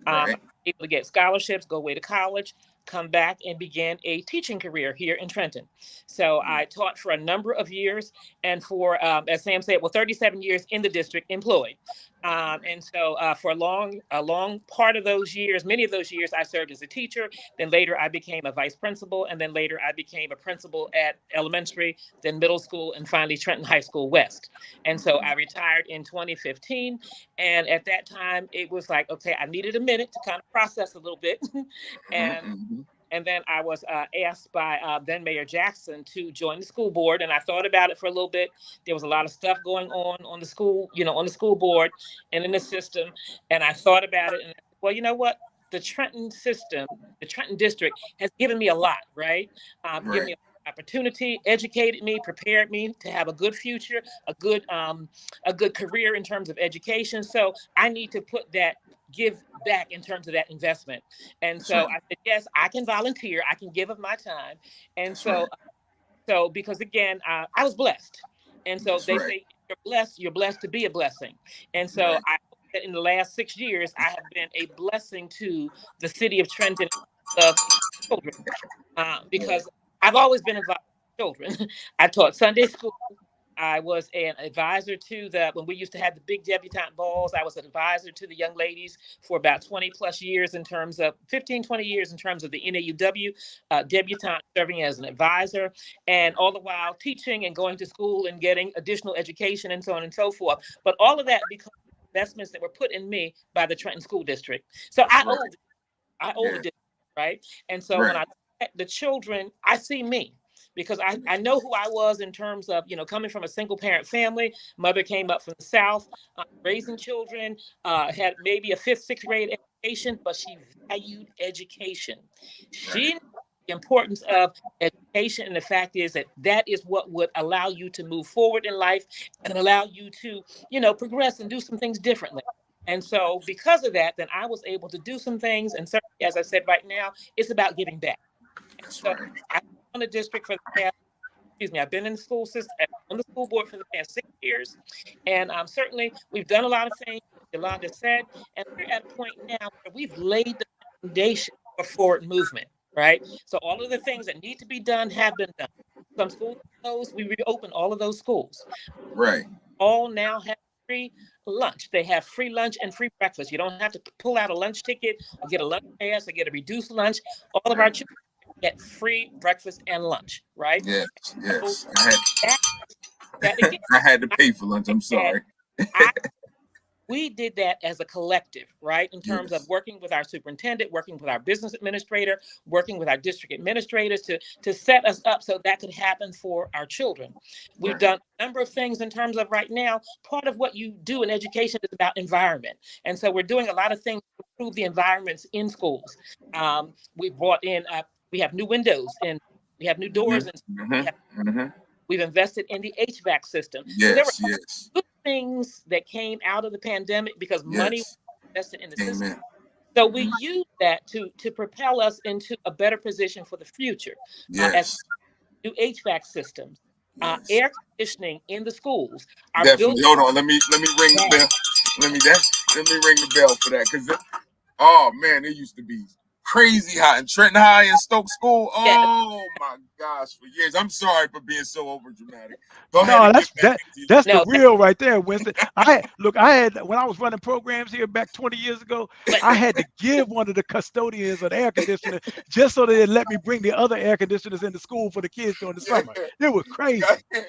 I was Right. able to get scholarships, go away to college, come back and began a teaching career here in Trenton. So Mm. I taught for a number of years, and for, as Sam said, well, 37 years in the district employed. And so for a long part of those years, many of those years, I served as a teacher. Then later I became a vice principal, and then later I became a principal at elementary, then middle school, and finally Trenton High School West. And so I Mhm. retired in 2015. And at that time, it was like, okay, I needed a minute to kind of process a little bit. Mhm. and Mhm. and then I was asked by then Mayor Jackson to join the school board, and I thought about it for a little bit. There was a lot of stuff going on the school, on the school board and in the system, and I thought about it, and I said, well, you know what? The Trenton system, the Trenton district has given me a lot, right? Given Right. me opportunity, educated me, prepared me to have a good future, a good career in terms of education. So I need to give back in terms of that investment. And That's so right. I said, yes, I can volunteer. I can give of my time. And That's right. so because again, I was blessed. And so That's they right. say you're blessed to be a blessing. And so Right. I hope that in the last 6 years, I have been a blessing to the city of Trenton of children, because I've always been involved with children. I taught Sunday school. I was an advisor to when we used to have the big debutante balls, I was an advisor to the young ladies for about 20 plus years in terms of 15, 20 years in terms of the NAUW, debutante, serving as an advisor, and all the while teaching and going to school and getting additional education and so on and so forth. But all of that because of investments that were put in me by the Trenton School District. So That's right. I owe the Yeah. district, right? And so when Right. I look at the children, I see me because I know who I was in terms of, coming from a single parent family. Mother came up from the South, raising children, had maybe a fifth, sixth grade education, but she valued education. Right. She knew the importance of education. And the fact is that is what would allow you to move forward in life and allow you to, progress and do some things differently. And so because of that, then I was able to do some things. And certainly, as I said, right now, it's about giving back. That's So right. I've been on the district for the past, I've been in the school system, on the school board for the past 6 years. And certainly we've done a lot of things, Yolanda said, and we're at a point now where we've laid the foundation for forward movement, right? So all of the things that need to be done have been done. Some schools closed, we reopened all of those schools. Right. All now have free lunch. They have free lunch and free breakfast. You don't have to pull out a lunch ticket or get a lunch pass or get a reduced lunch. All of our children get free breakfast and lunch, right? Yes. So Yes. that again, I had to I pay for lunch. I'm had sorry. we did that as a collective, right? In terms of Yes. working with our superintendent, working with our business administrator, working with our district administrators to set us up so that could happen for our children. We've Right. done a number of things in terms of right now. Part of what you do in education is about environment. And so we're doing a lot of things to improve the environments in schools. We brought in, we have new windows and we have new doors, and we've invested in the HVAC system. So there were Yes. Yes. good things that came out of the pandemic because money was Yes. invested in the system. Amen. So we use that to propel us into a better position for the future. As Yes. new HVAC systems, Yes. air conditioning in the schools, our Definitely. building. Hold on. Let me ring the bell. Let me ring the bell for that because oh man, it used to be crazy hot in Trenton High and Stoke School. Oh my gosh, for years. I'm sorry for being so over dramatic. Go ahead No, and get back into you. that's the No, real right there, Winston. I had when I was running programs here back 20 years ago, but I had to give one of the custodians an air conditioner just so they'd let me bring the other air conditioners into school for the kids during the summer. It was crazy.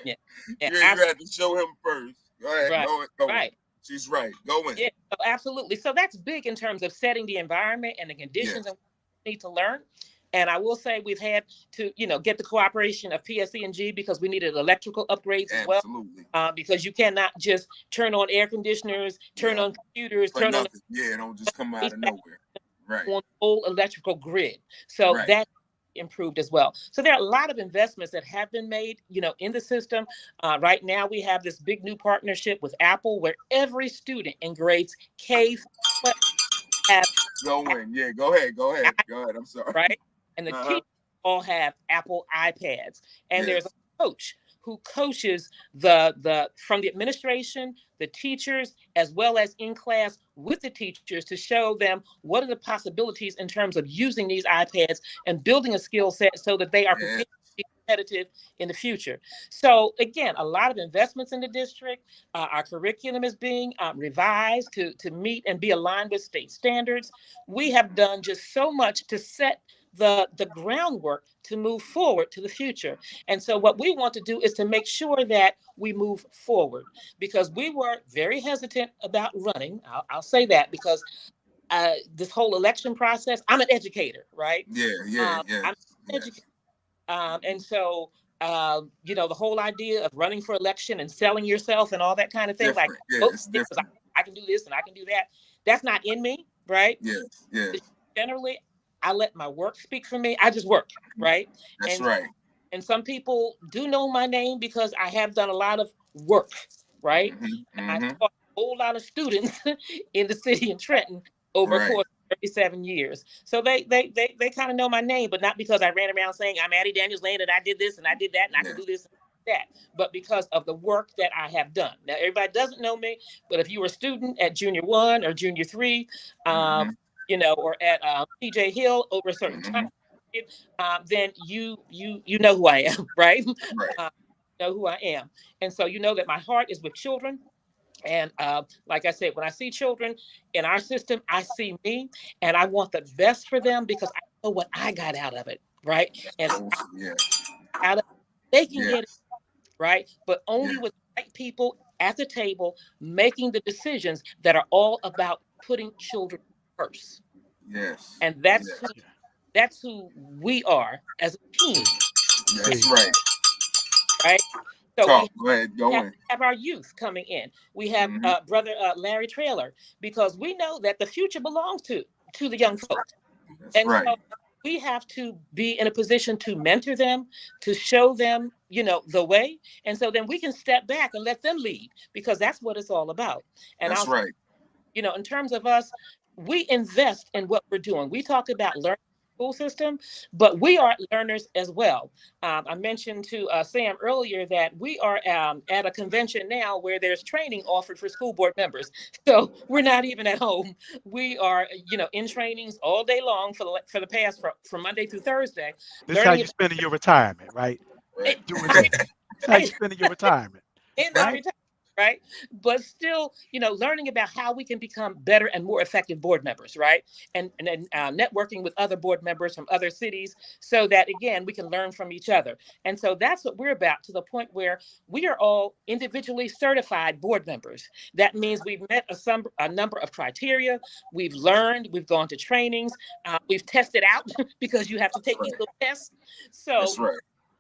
yeah, You had to show him first. Go ahead. right, Go right. She's right. Go in. Yeah, absolutely. So that's big in terms of setting the environment and the conditions Yes. and we need to learn. And I will say we've had to, get the cooperation of PSE&G because we needed electrical upgrades as well. Absolutely. Because you cannot just turn on air conditioners, turn on computers, For turn nothing. Yeah, don't just come out of nowhere. Right. on the whole electrical grid. So Right. that improved as well. So there are a lot of investments that have been made, in the system. Right now we have this big new partnership with Apple where every student in grades K have Go in. Yeah, go ahead. I'm sorry. right, and the teachers all have Apple iPads, and there's a coach who coaches the from the administration, the teachers, as well as in class with the teachers to show them what are the possibilities in terms of using these iPads and building a skill set so that they are prepared to be competitive in the future. So again, a lot of investments in the district. Our curriculum is being revised to meet and be aligned with state standards. We have done just so much to set the groundwork to move forward to the future. And so what we want to do is to make sure that we move forward because we were very hesitant about running. I'll say that because this whole election process, I'm an educator, right? I'm an educator. And so, the whole idea of running for election and selling yourself and all that kind of thing, Different. like, It's different. I can do this and I can do that. That's not in me, right? Yes. Generally, I let my work speak for me. I just work, right? That's And right. And some people do know my name because I have done a lot of work, right? I've taught a whole lot of students in the city of Trenton over a Right. course of 37 years. So they kind of know my name, but not because I ran around saying I'm Addie Daniels Lane and I did this and I did that and I can do this and that, but because of the work that I have done. Now, everybody doesn't know me, but if you were a student at Junior 1 or Junior 3, you know, or at PJ Hill over a certain time, then you know who I am, right? Right. Know who I am, and so you know that my heart is with children. And like I said, when I see children in our system, I see me, and I want the best for them because I know what I got out of it, right? And Yeah. out of they can Yeah. get it, right, but only Yeah. with the right people at the table making the decisions that are all about putting children first. Yes. And Yes. that's who we are as a team, That's right. right? So Talk. Go ahead. Go in. have our youth coming in. We have brother Larry Traylor, because we know that the future belongs to the young folks. That's And right. so we have to be in a position to mentor them, to show them, you know, the way. And so then we can step back and let them lead, because that's what it's all about. And That's right. you know, in terms of us, we invest in what we're doing. We talked about learning school system, but we are learners as well. I mentioned to Sam earlier that we are at a convention now where there's training offered for school board members. So we're not even at home. We are, you know, in trainings all day long for the past from Monday through Thursday. This is how you spending your retirement, right? Right. Doing training. That's how you spending your retirement. In that retirement, right? But still, you know, learning about how we can become better and more effective board members, right? And then networking with other board members from other cities, so that again we can learn from each other. And so that's what we're about, to the point where we are all individually certified board members. That means we've met a number of criteria. We've learned. We've gone to trainings. We've tested out because you have to take these little tests. So. That's right.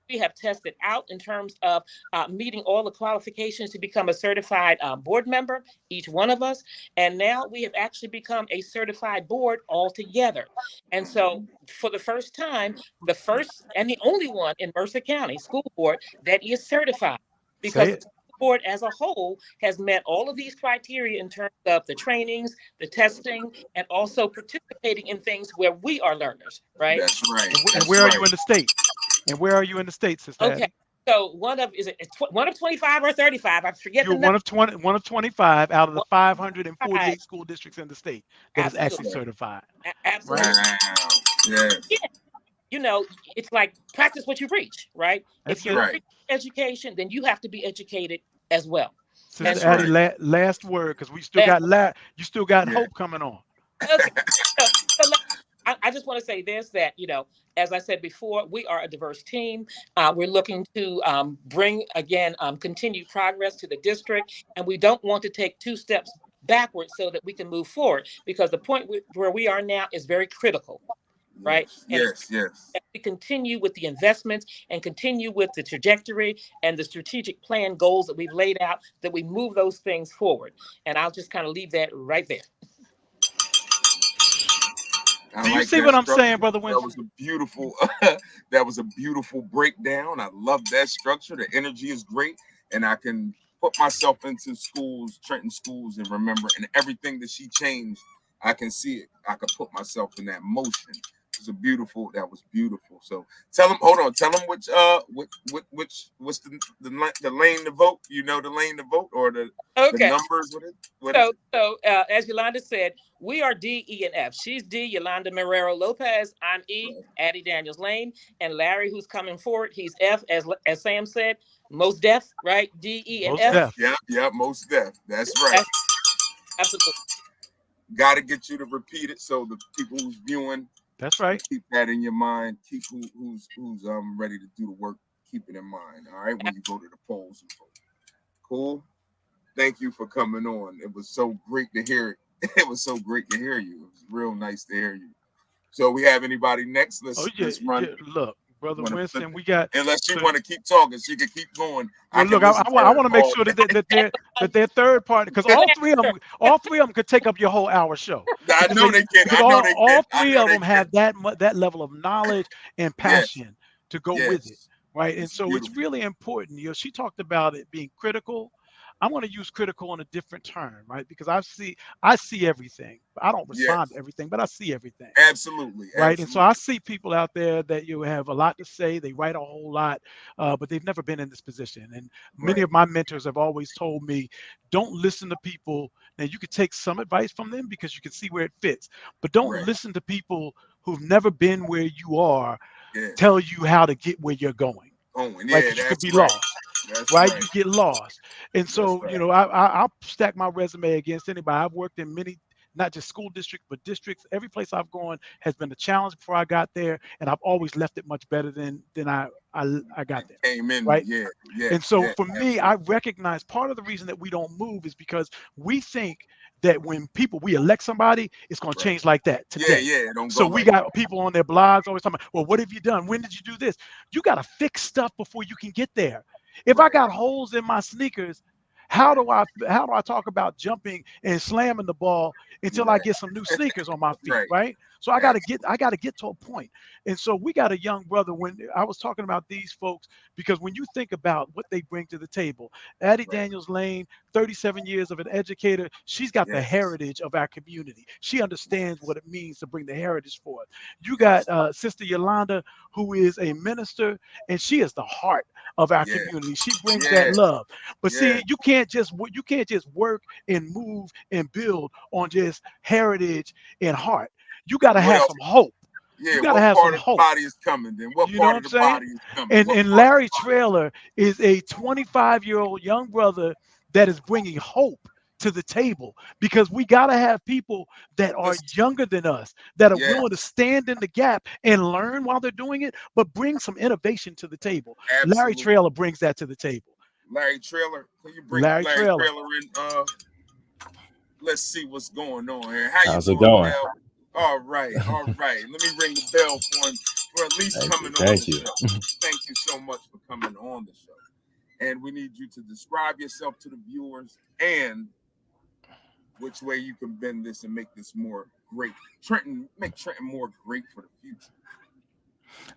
We have tested out in terms of meeting all the qualifications to become a certified board member, each one of us. And now we have actually become a certified board altogether. And so for the first time, the first and the only one in Mercer County School Board that is certified, because the school board as a whole has met all of these criteria in terms of the trainings, the testing, and also participating in things where we are learners, right? That's right. And where are you in the state? And where are you in the state, Sister Okay. Addie? So one of 25 or 35? I forget. You're one of 25 out of the 548 school districts in the state that is actually certified. Absolutely. Wow. Yes. Yeah. You know, it's like practice what you preach, right? That's if you're education, then you have to be educated as well. Sister Addie, last word, because we still you still got hope coming on. Okay. So I just want to say this, that, you know, as I said before, we are a diverse team. We're looking to bring, again, continued progress to the district. And we don't want to take 2 steps backwards so that we can move forward, because the point where we are now is very critical, right? Yes. We continue with the investments and continue with the trajectory and the strategic plan goals that we've laid out, that we move those things forward. And I'll just kind of leave that right there. Do you see what I'm saying, Brother Winston? That was a beautiful breakdown. I love that structure. The energy is great, and I can put myself into schools, Trenton schools, and remember, and everything that she changed, I can see it. I could put myself in that motion. That was beautiful. So tell them which what's the lane to vote? You know the lane to vote, or the numbers with it? So as Yolanda said, we are D, E, and F. She's D, Yolanda Marrero-Lopez. I'm E, Addie Daniels Lane, and Larry, who's coming forward, he's F, as Sam said, most deaf, right? D, E, and most F. Yeah, most deaf. That's right. Absolutely. Got to get you to repeat it so the people who's viewing. That's right. Keep that in your mind. Keep who's ready to do the work. Keep it in mind. All right, when you go to the polls and vote. Cool. Thank you for coming on. It was so great to hear it. It was so great to hear you. It was real nice to hear you. So we have anybody next? Let's run. Yeah, look, Brother Winston, we got. Unless you want to keep talking, so you can keep going. Well, look, I want to make sure that they're third party, because all three of them could take up your whole hour show. I know they can. All three of them have that level of knowledge and passion to go with it, right? And It's so it's beautiful. really important. She talked about it being critical. I'm going to use critical on a different term, right? Because I see everything. I don't Yes, respond to everything, but I see everything. absolutely, Right. And so I absolutely. see people out there that you have a lot to say. They write a whole lot, but they've never been in this position. And many Right, of my mentors have always told me, don't listen to people. Now, you could take some advice from them because you can see where it fits, but don't right. listen to people who've never been where you are Yes. tell you how to get where you're going, Oh, and right? yeah, Because you could that's be right. lost, That's right? right. You get lost. And That's so, right. I'll stack my resume against anybody. I've worked in many, not just school districts, but districts. Every place I've gone has been a challenge before I got there, and I've always left it much better than I got It there, came in with, right? yeah, And yes, so yes, for me, I absolutely. recognize part of the reason that we don't move is because we think that when we elect somebody, it's going to Right. change like that Yeah, today. yeah, it don't So go we like got that. people on their blogs always talking about, well, what have you done? When did you do this? You got to fix stuff before you can get there. If I Right, got holes in my sneakers, right, how do I talk about jumping and slamming the ball until I right, get some new sneakers on my feet, right. right? So I Absolutely. got to get to a point. And so we got a young brother. When I was talking about these folks, because when you think about what they bring to the table, Addie Right. Daniels Lane, 37 years of an educator, she's got the Yes. heritage of our community. She understands what it means to bring the heritage forth. You got Absolutely. Sister Yolanda, who is a minister, and she is the heart of our Yes. community. She brings that Yes. love. But Yes. see, you can't just work and move and build on just heritage and heart. You got to What have else? some hope. You Yeah. got to What have some part of the hope. body is coming? Then what You know part what of I'm the saying? body is coming? And What part of the Larry body? Traylor is a 25-year-old young brother that is bringing hope to the table, because we got to have people that are Listen. younger than us that are Yes. willing to stand in the gap and learn while they're doing it, but bring some innovation to the table. Larry Absolutely. Traylor brings that to the table. Larry Traylor. Can you bring Larry Larry Traylor. Traylor in? Let's see what's going on here. How you How's it doing, going? pal? All right, all right. Let me ring the bell for him for at least Thank you. coming on the Thank you. show. Thank you so much for coming on the show. And we need you to describe yourself to the viewers and which way you can bend this and make this more great. Make Trenton more great for the future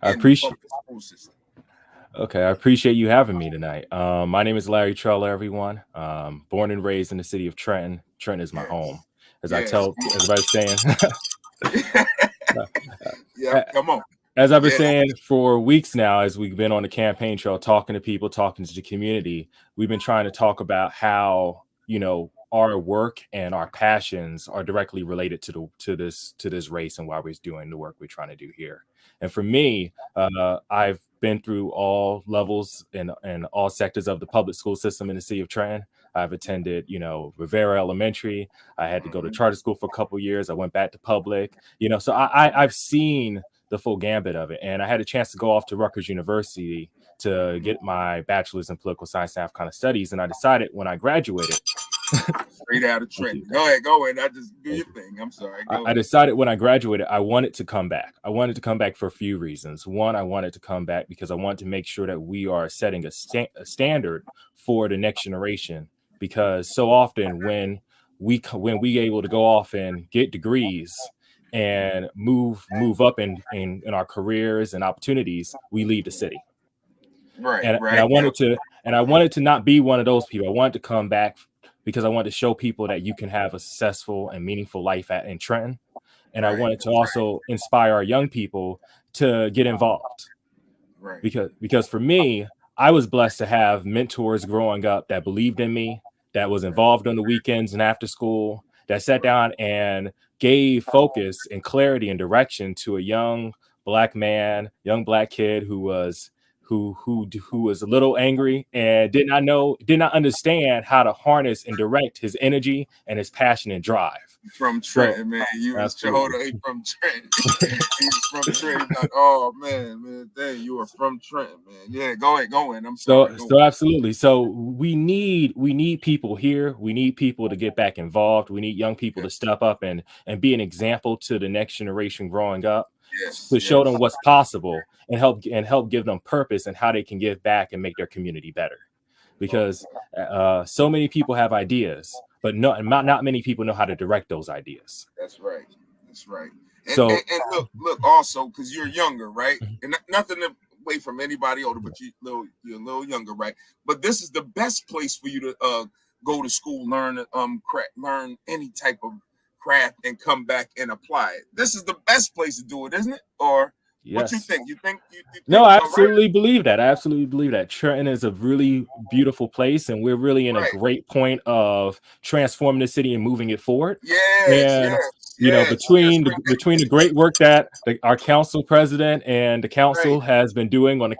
I in the appreciate public school system. Okay, I appreciate you having me tonight. My name is Larry Traylor, everyone. Born and raised in the city of Trenton. Trenton is my home. Yes. Yes. As I was saying, Yep. Come on. as I've been Yes. saying for weeks now, as we've been on the campaign trail, talking to people, talking to the community, we've been trying to talk about how, our work and our passions are directly related to this race and why we're doing the work we're trying to do here. And for me, I've been through all levels and all sectors of the public school system in the city of Trenton. I've attended, Rivera Elementary. I had to go to charter school for a couple of years. I went back to public, so I've seen the full gambit of it. And I had a chance to go off to Rutgers University to get my bachelor's in political science and Africana studies. And I decided when I graduated, Straight out of Thank you. Trenton. Go ahead. I just do Thank your you. thing. I'm sorry. I decided when I graduated, I wanted to come back. I wanted to come back for a few reasons. One, I wanted to come back because I wanted to make sure that we are setting a standard for the next generation. Because so often when we able to go off and get degrees and move up in our careers and opportunities, we leave the city. Right. And Right. I wanted to not be one of those people. I wanted to come back because I wanted to show people that you can have a successful and meaningful life in Trenton. And I Right. wanted to also inspire our young people to get involved. Right. Because for me, I was blessed to have mentors growing up that believed in me, that was involved on the weekends and after school, that sat down and gave focus and clarity and direction to a young black man, young black kid who was a little angry and did not understand how to harness and direct his energy and his passion and drive. From Trenton, man. You was told he from Trenton. He's from Trenton. Oh man, dang, you are from Trenton, man. Yeah, go ahead. I'm sorry. So absolutely. So we need people here. We need people to get back involved. We need young people to step up and be an example to the next generation growing up. To show them what's possible and help give them purpose and how they can give back and make their community better. Because so many people have ideas, but not many people know how to direct those ideas. That's right. And, So and look also because you're younger, right? And nothing away from anybody older, but you're a little younger, right? But this is the best place for you to go to school, learn any type of craft, and come back and apply it. This is the best place to do it, isn't it? Or what you Yes. think? You think No, I I'm right? absolutely believe that. I absolutely believe that Trenton is a really beautiful place, and we're really in a Right. great point of transforming the city and moving it forward. Yes, And yes, between yes. the great work that our council president and the council Right. has been doing on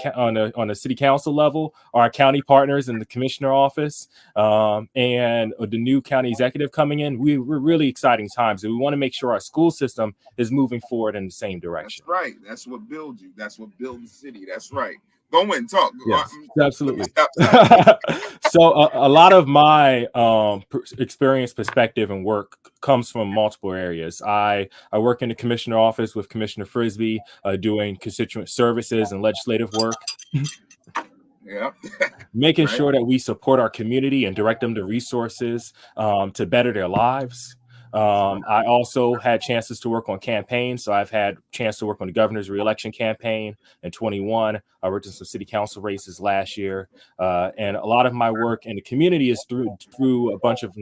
the city council level, our county partners in the commissioner office, and the new county executive coming in, we're really exciting times, and we want to make sure our school system is moving forward in the same direction. That's right. That's what builds you. That's what builds the city. That's right. Go in, talk. Yes, absolutely. Stop. So a lot of my experience, perspective, and work comes from multiple areas. I work in the commissioner office with Commissioner Frisby, doing constituent services and legislative work. Yeah. Making Right. sure that we support our community and direct them to resources to better their lives. I also had chances to work on campaigns. So I've had a chance to work on the governor's reelection campaign in 21. I worked in some city council races last year. And a lot of my work in the community is through a bunch of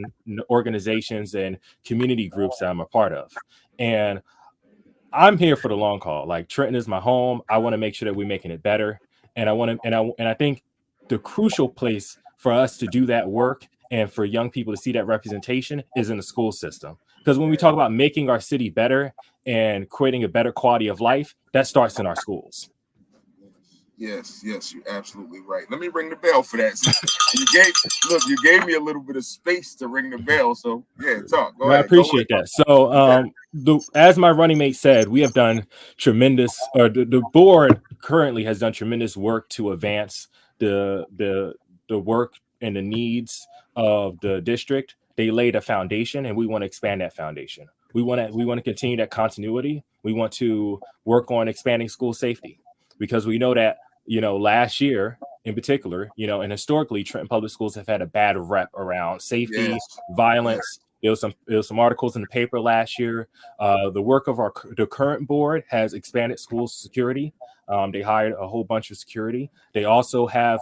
organizations and community groups that I'm a part of. And I'm here for the long haul. Like, Trenton is my home. I want to make sure that we're making it better. And I think the crucial place for us to do that work and for young people to see that representation is in the school system. Because when we talk about making our city better and creating a better quality of life, that starts in our schools. Yes, you're absolutely right. Let me ring the bell for that. You gave me a little bit of space to ring the bell. So yeah, talk. Go ahead. I appreciate that. So as my running mate said, we have done tremendous, or the board currently has done tremendous work to advance the work and the needs of the district. They laid a foundation, and we want to expand that foundation. We want to continue that continuity. We want to work on expanding school safety, because we know that, last year in particular, and historically, Trenton Public Schools have had a bad rep around safety, violence. There was some articles in the paper last year. The work of the current board has expanded school security. They hired a whole bunch of security. They also have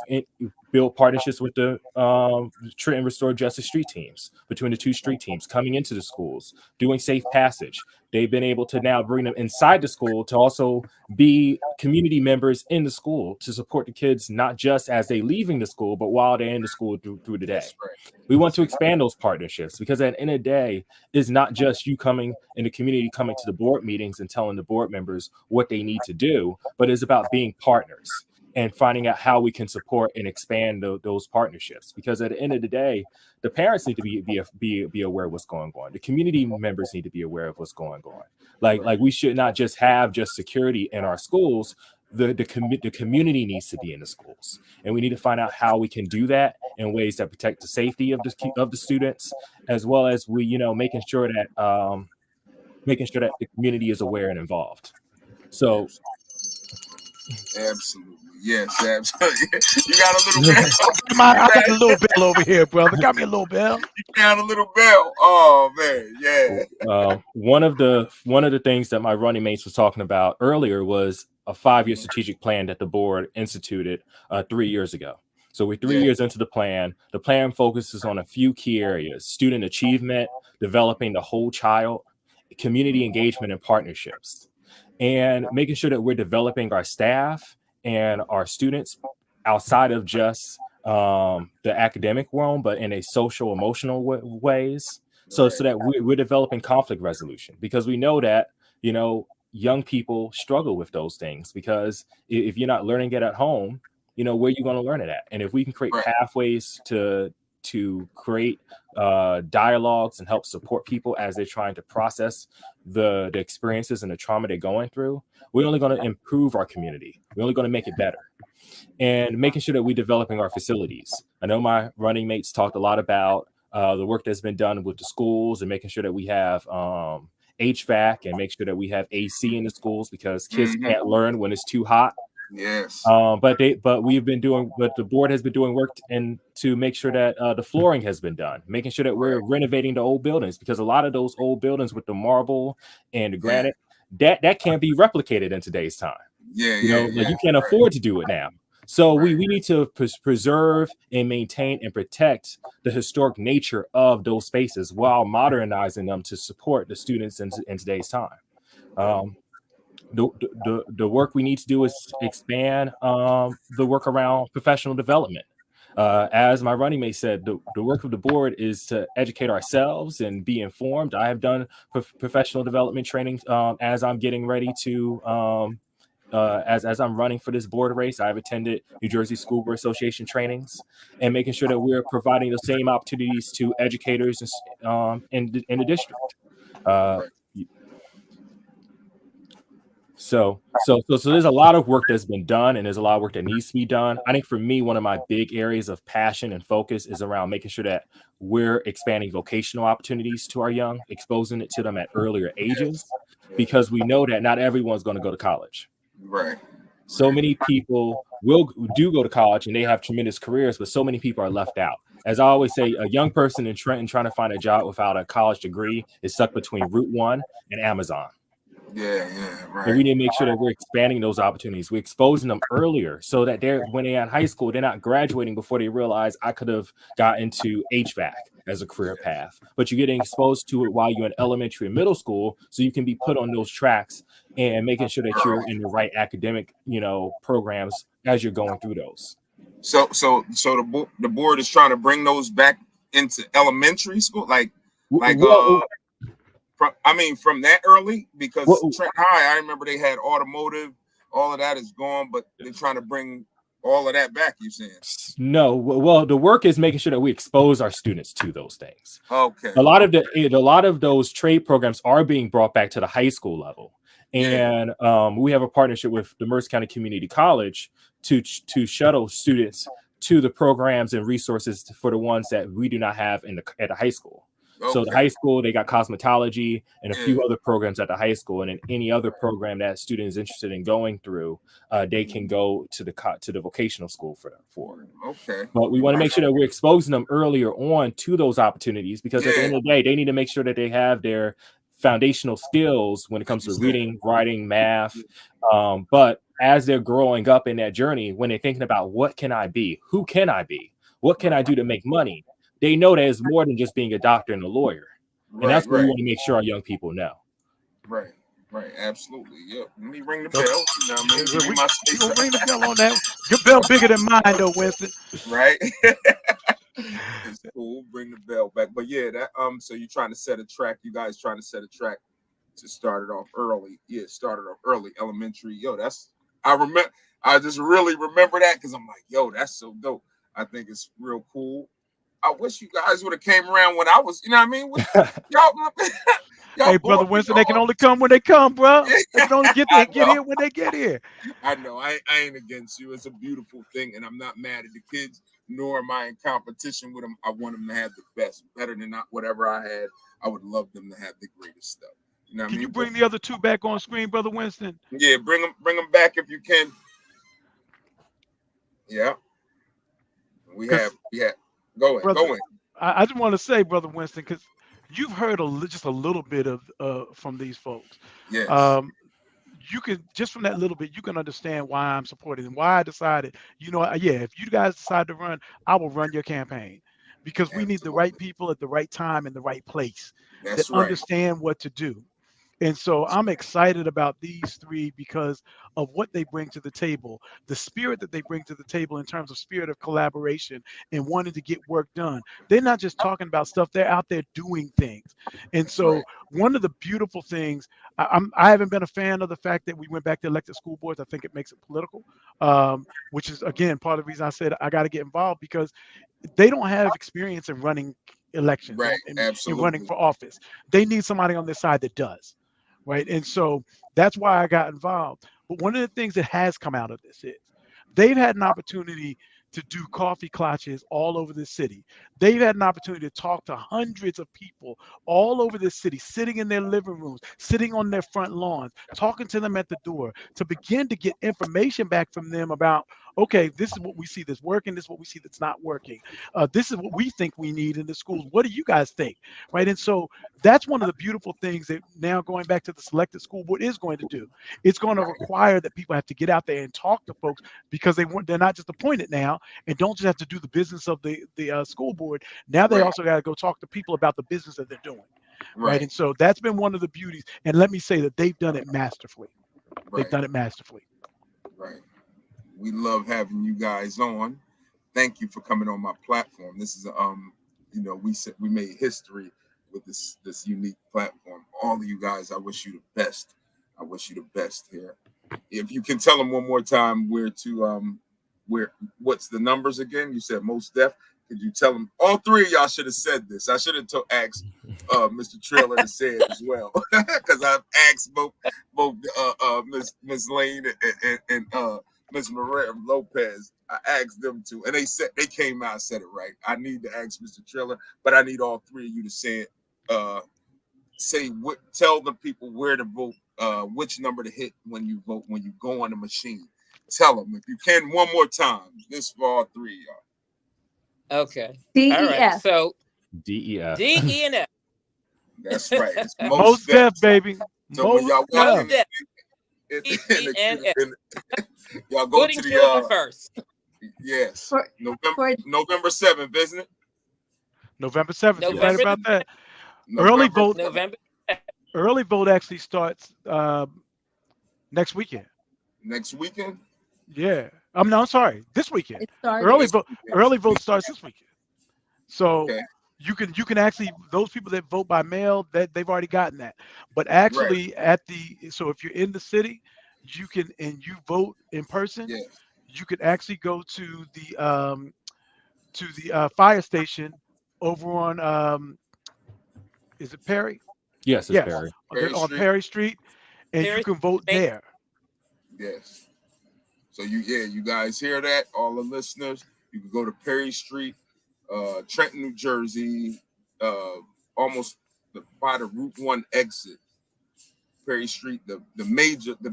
built partnerships with the Trenton Restored Justice street teams, between the two street teams coming into the schools, doing safe passage. They've been able to now bring them inside the school to also be community members in the school to support the kids, not just as they leaving the school, but while they're in the school through the day. We want to expand those partnerships, because at the end of the day, it's not just you coming in the community, coming to the board meetings and telling the board members what they need to do, but it's about being partners and finding out how we can support and expand those partnerships. Because at the end of the day, the parents need to be aware of what's going on. The community members need to be aware of what's going on. Like we should not just have security in our schools. The community needs to be in the schools, and we need to find out how we can do that in ways that protect the safety of the students, as well as making sure that the community is aware and involved. So. Absolutely. Yes, absolutely. You got a little bell. I got a little bell over here, brother. Got me a little bell. You got a little bell. Oh man, yeah. One of the things that my running mates was talking about earlier was a 5-year strategic plan that the board instituted 3 years ago. So we're 3 years into the plan. The plan focuses on a few key areas: student achievement, developing the whole child, community engagement, and partnerships, and making sure that we're developing our staff and our students outside of just the academic realm, but in a social, emotional ways. So that we're developing conflict resolution, because we know that, young people struggle with those things, because if you're not learning it at home, where are you going to learn it at? And if we can create pathways to create dialogues and help support people as they're trying to process the experiences and the trauma they're going through, we're only going to improve our community. We're only going to make it better. And making sure that we're developing our facilities. I know my running mates talked a lot about the work that's been done with the schools, and making sure that we have HVAC, and make sure that we have AC in the schools, because kids can't learn when it's too hot. Yes. But the board has been doing work to make sure that the flooring has been done, making sure that we're renovating the old buildings, because a lot of those old buildings with the marble and the granite, that can't be replicated in today's time. Yeah, You know, yeah, like yeah. you can't afford to do it now. So we need to preserve and maintain and protect the historic nature of those spaces while modernizing them to support the students in today's time. Um, the work we need to do is expand the work around professional development. As my running mate said, the work of the board is to educate ourselves and be informed. I have done professional development training as I'm getting ready to as I'm running for this board race. I've attended New Jersey School Board Association trainings and making sure that we're providing the same opportunities to educators in the district. Uh, so there's a lot of work that's been done, and there's a lot of work that needs to be done. I think for me, one of my big areas of passion and focus is around making sure that we're expanding vocational opportunities to our young, exposing it to them at earlier ages, because we know that not everyone's going to go to college. Right. So many people do go to college and they have tremendous careers, but so many people are left out. As I always say, a young person in Trenton trying to find a job without a college degree is stuck between Route 1 and Amazon. Yeah, right. But we need to make sure that we're expanding those opportunities. We're exposing them earlier so that when they're in high school, they're not graduating before they realize I could have got into HVAC as a career path. But you're getting exposed to it while you're in elementary and middle school, so you can be put on those tracks and making sure that you're in the right academic, programs as you're going through those. So the board is trying to bring those back into elementary school, from that early, because Trent High, I remember they had automotive, all of that is gone, but they're trying to bring all of that back, you saying? No, well, the work is making sure that we expose our students to those things. Okay. A lot of those trade programs are being brought back to the high school level. And we have a partnership with the Mercer County Community College to shuttle students to the programs and resources for the ones that we do not have at the high school. Okay. So the high school, they got cosmetology and a few other programs at the high school, and in any other program that a student is interested in going through, they can go to the vocational school for. Okay. But we want to make sure that we're exposing them earlier on to those opportunities, because at the end of the day, they need to make sure that they have their foundational skills when it comes to reading, writing, math. But as they're growing up in that journey, when they're thinking about what can I be, who can I be, what can I do to make money, they know that it's more than just being a doctor and a lawyer. And that's what we want to make sure our young people know. Right, absolutely. Yep. Let me ring the bell. You know what I mean? We gonna ring the bell on that. Your bell bigger than mine, though, Winston. Right. It's cool. Bring the bell back. But yeah, that so you're trying to set a track. You guys trying to set a track to start it off early. Yeah, started off early, elementary. Yo, I just really remember that, because I'm like, yo, that's so dope. I think it's real cool. I wish you guys would have came around when I was, you know what I mean? Y'all hey, Brother Winston, they can only come when they come, bro. They can only get here when they get here. I know. I ain't against you. It's a beautiful thing, and I'm not mad at the kids, nor am I in competition with them. I want them to have the best, better than not whatever I had. I would love them to have the greatest stuff. You know what I mean? You bring the other two back on screen, Brother Winston? Yeah, bring them back if you can. Yeah. We have. Go in. I just want to say, Brother Winston, because you've heard just a little bit of from these folks. Yes. You can, just from that little bit, you can understand why I'm supporting and why I decided, if you guys decide to run, I will run your campaign, because we need the right people at the right time in the right place that understand what to do. And so I'm excited about these three because of what they bring to the table, the spirit that they bring to the table in terms of spirit of collaboration and wanting to get work done. They're not just talking about stuff, they're out there doing things. And so one of the beautiful things, I haven't been a fan of the fact that we went back to elected school boards. I think it makes it political, which is, again, part of the reason I said I got to get involved, because they don't have experience in running elections and running for office. They need somebody on their side that does. Right. And so that's why I got involved. But one of the things that has come out of this is they've had an opportunity to do coffee clutches all over the city. They've had an opportunity to talk to hundreds of people all over the city, sitting in their living rooms, sitting on their front lawns, talking to them at the door, to begin to get information back from them about, okay, this is what we see that's working, this is what we see that's not working. This is what we think we need in the schools. What do you guys think? Right. And so that's one of the beautiful things that now going back to the selected school board is going to do. It's going to require that people have to get out there and talk to folks, because they're not just appointed now and don't just have to do the business of the school board. Now they also got to go talk to people about the business that they're doing. Right. And so that's been one of the beauties. And let me say that they've done it masterfully. They've done it masterfully. Right. We love having you guys on. Thank you for coming on my platform. This is we made history with this unique platform. All of you guys, I wish you the best. I wish you the best here. If you can tell them one more time what's the numbers again? You said most deaf. Could you tell them? All three of y'all should have said this. I should have asked Mr. Traylor to say it as well, because I've asked both Miss Lane and Miss Marrero-Lopez. I asked them to, and they came out and said it right. I need to ask Mr. Traylor, but I need all three of you to say it. Tell the people where to vote, which number to hit when you vote, when you go on the machine. Tell them, if you can, one more time. This for all three of y'all. Okay. DEF. All right. So DEF. DEF. That's right. It's most deaf, baby. So when y'all most deaf. Y'all go Voting to children the first. yes, November 7th, isn't it? November 7th. You're right about that. November. Early vote actually starts next weekend. Next weekend? Yeah. I'm sorry. This weekend. Early vote starts this weekend. So you can actually, those people that vote by mail, that they've already gotten that. But actually so if you're in the city, you can, and you vote in person, you can actually go to the fire station over on is it Perry? Yes, it's Perry. On Perry Street, and you can vote there. Yes. So you guys hear that? All the listeners, you can go to Perry Street, Trenton, New Jersey, almost by the Route 1 exit. Perry Street, the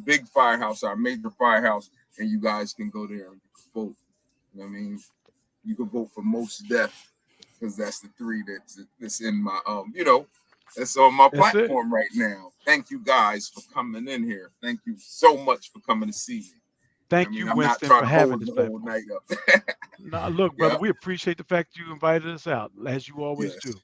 big firehouse, our major firehouse, and you guys can go there and vote. You know what I mean? You can vote for most deaf, because that's the three that's in my that's on my platform right now. Thank you guys for coming in here. Thank you so much for coming to see me. Thank you, Winston, for having this platform. Night up. No, look, brother, we appreciate the fact you invited us out, as you always do.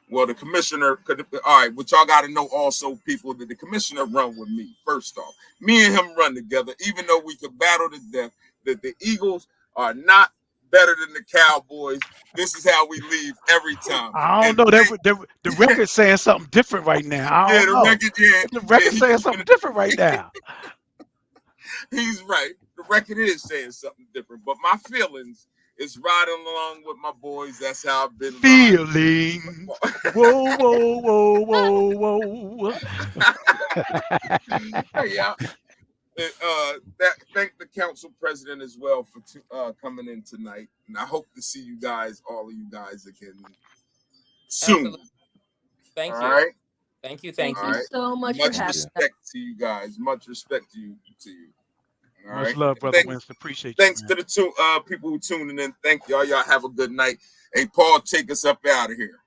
Well, the commissioner could. All right, what y'all got to know also, people, that the commissioner run with me. First off, me and him run together, even though we could battle to death. That the Eagles are not better than the Cowboys. This is how we leave every time. I don't know. The record's saying something different right now. The record's saying something different right now. He's right. The record is saying something different, but my feelings is riding along with my boys. That's how I've been feeling. Whoa, whoa, whoa, whoa, whoa. Yeah. Thank the council president as well for coming in tonight, and I hope to see you guys, all of you guys, again soon. Absolutely. Thank you. All right. Thank you so much. Much respect to you guys. Much respect to you. All Much right. love, brother Winston. Appreciate you. Thanks to the people who tuning in. Thank y'all. Y'all have a good night. Hey, Paul, take us up out of here.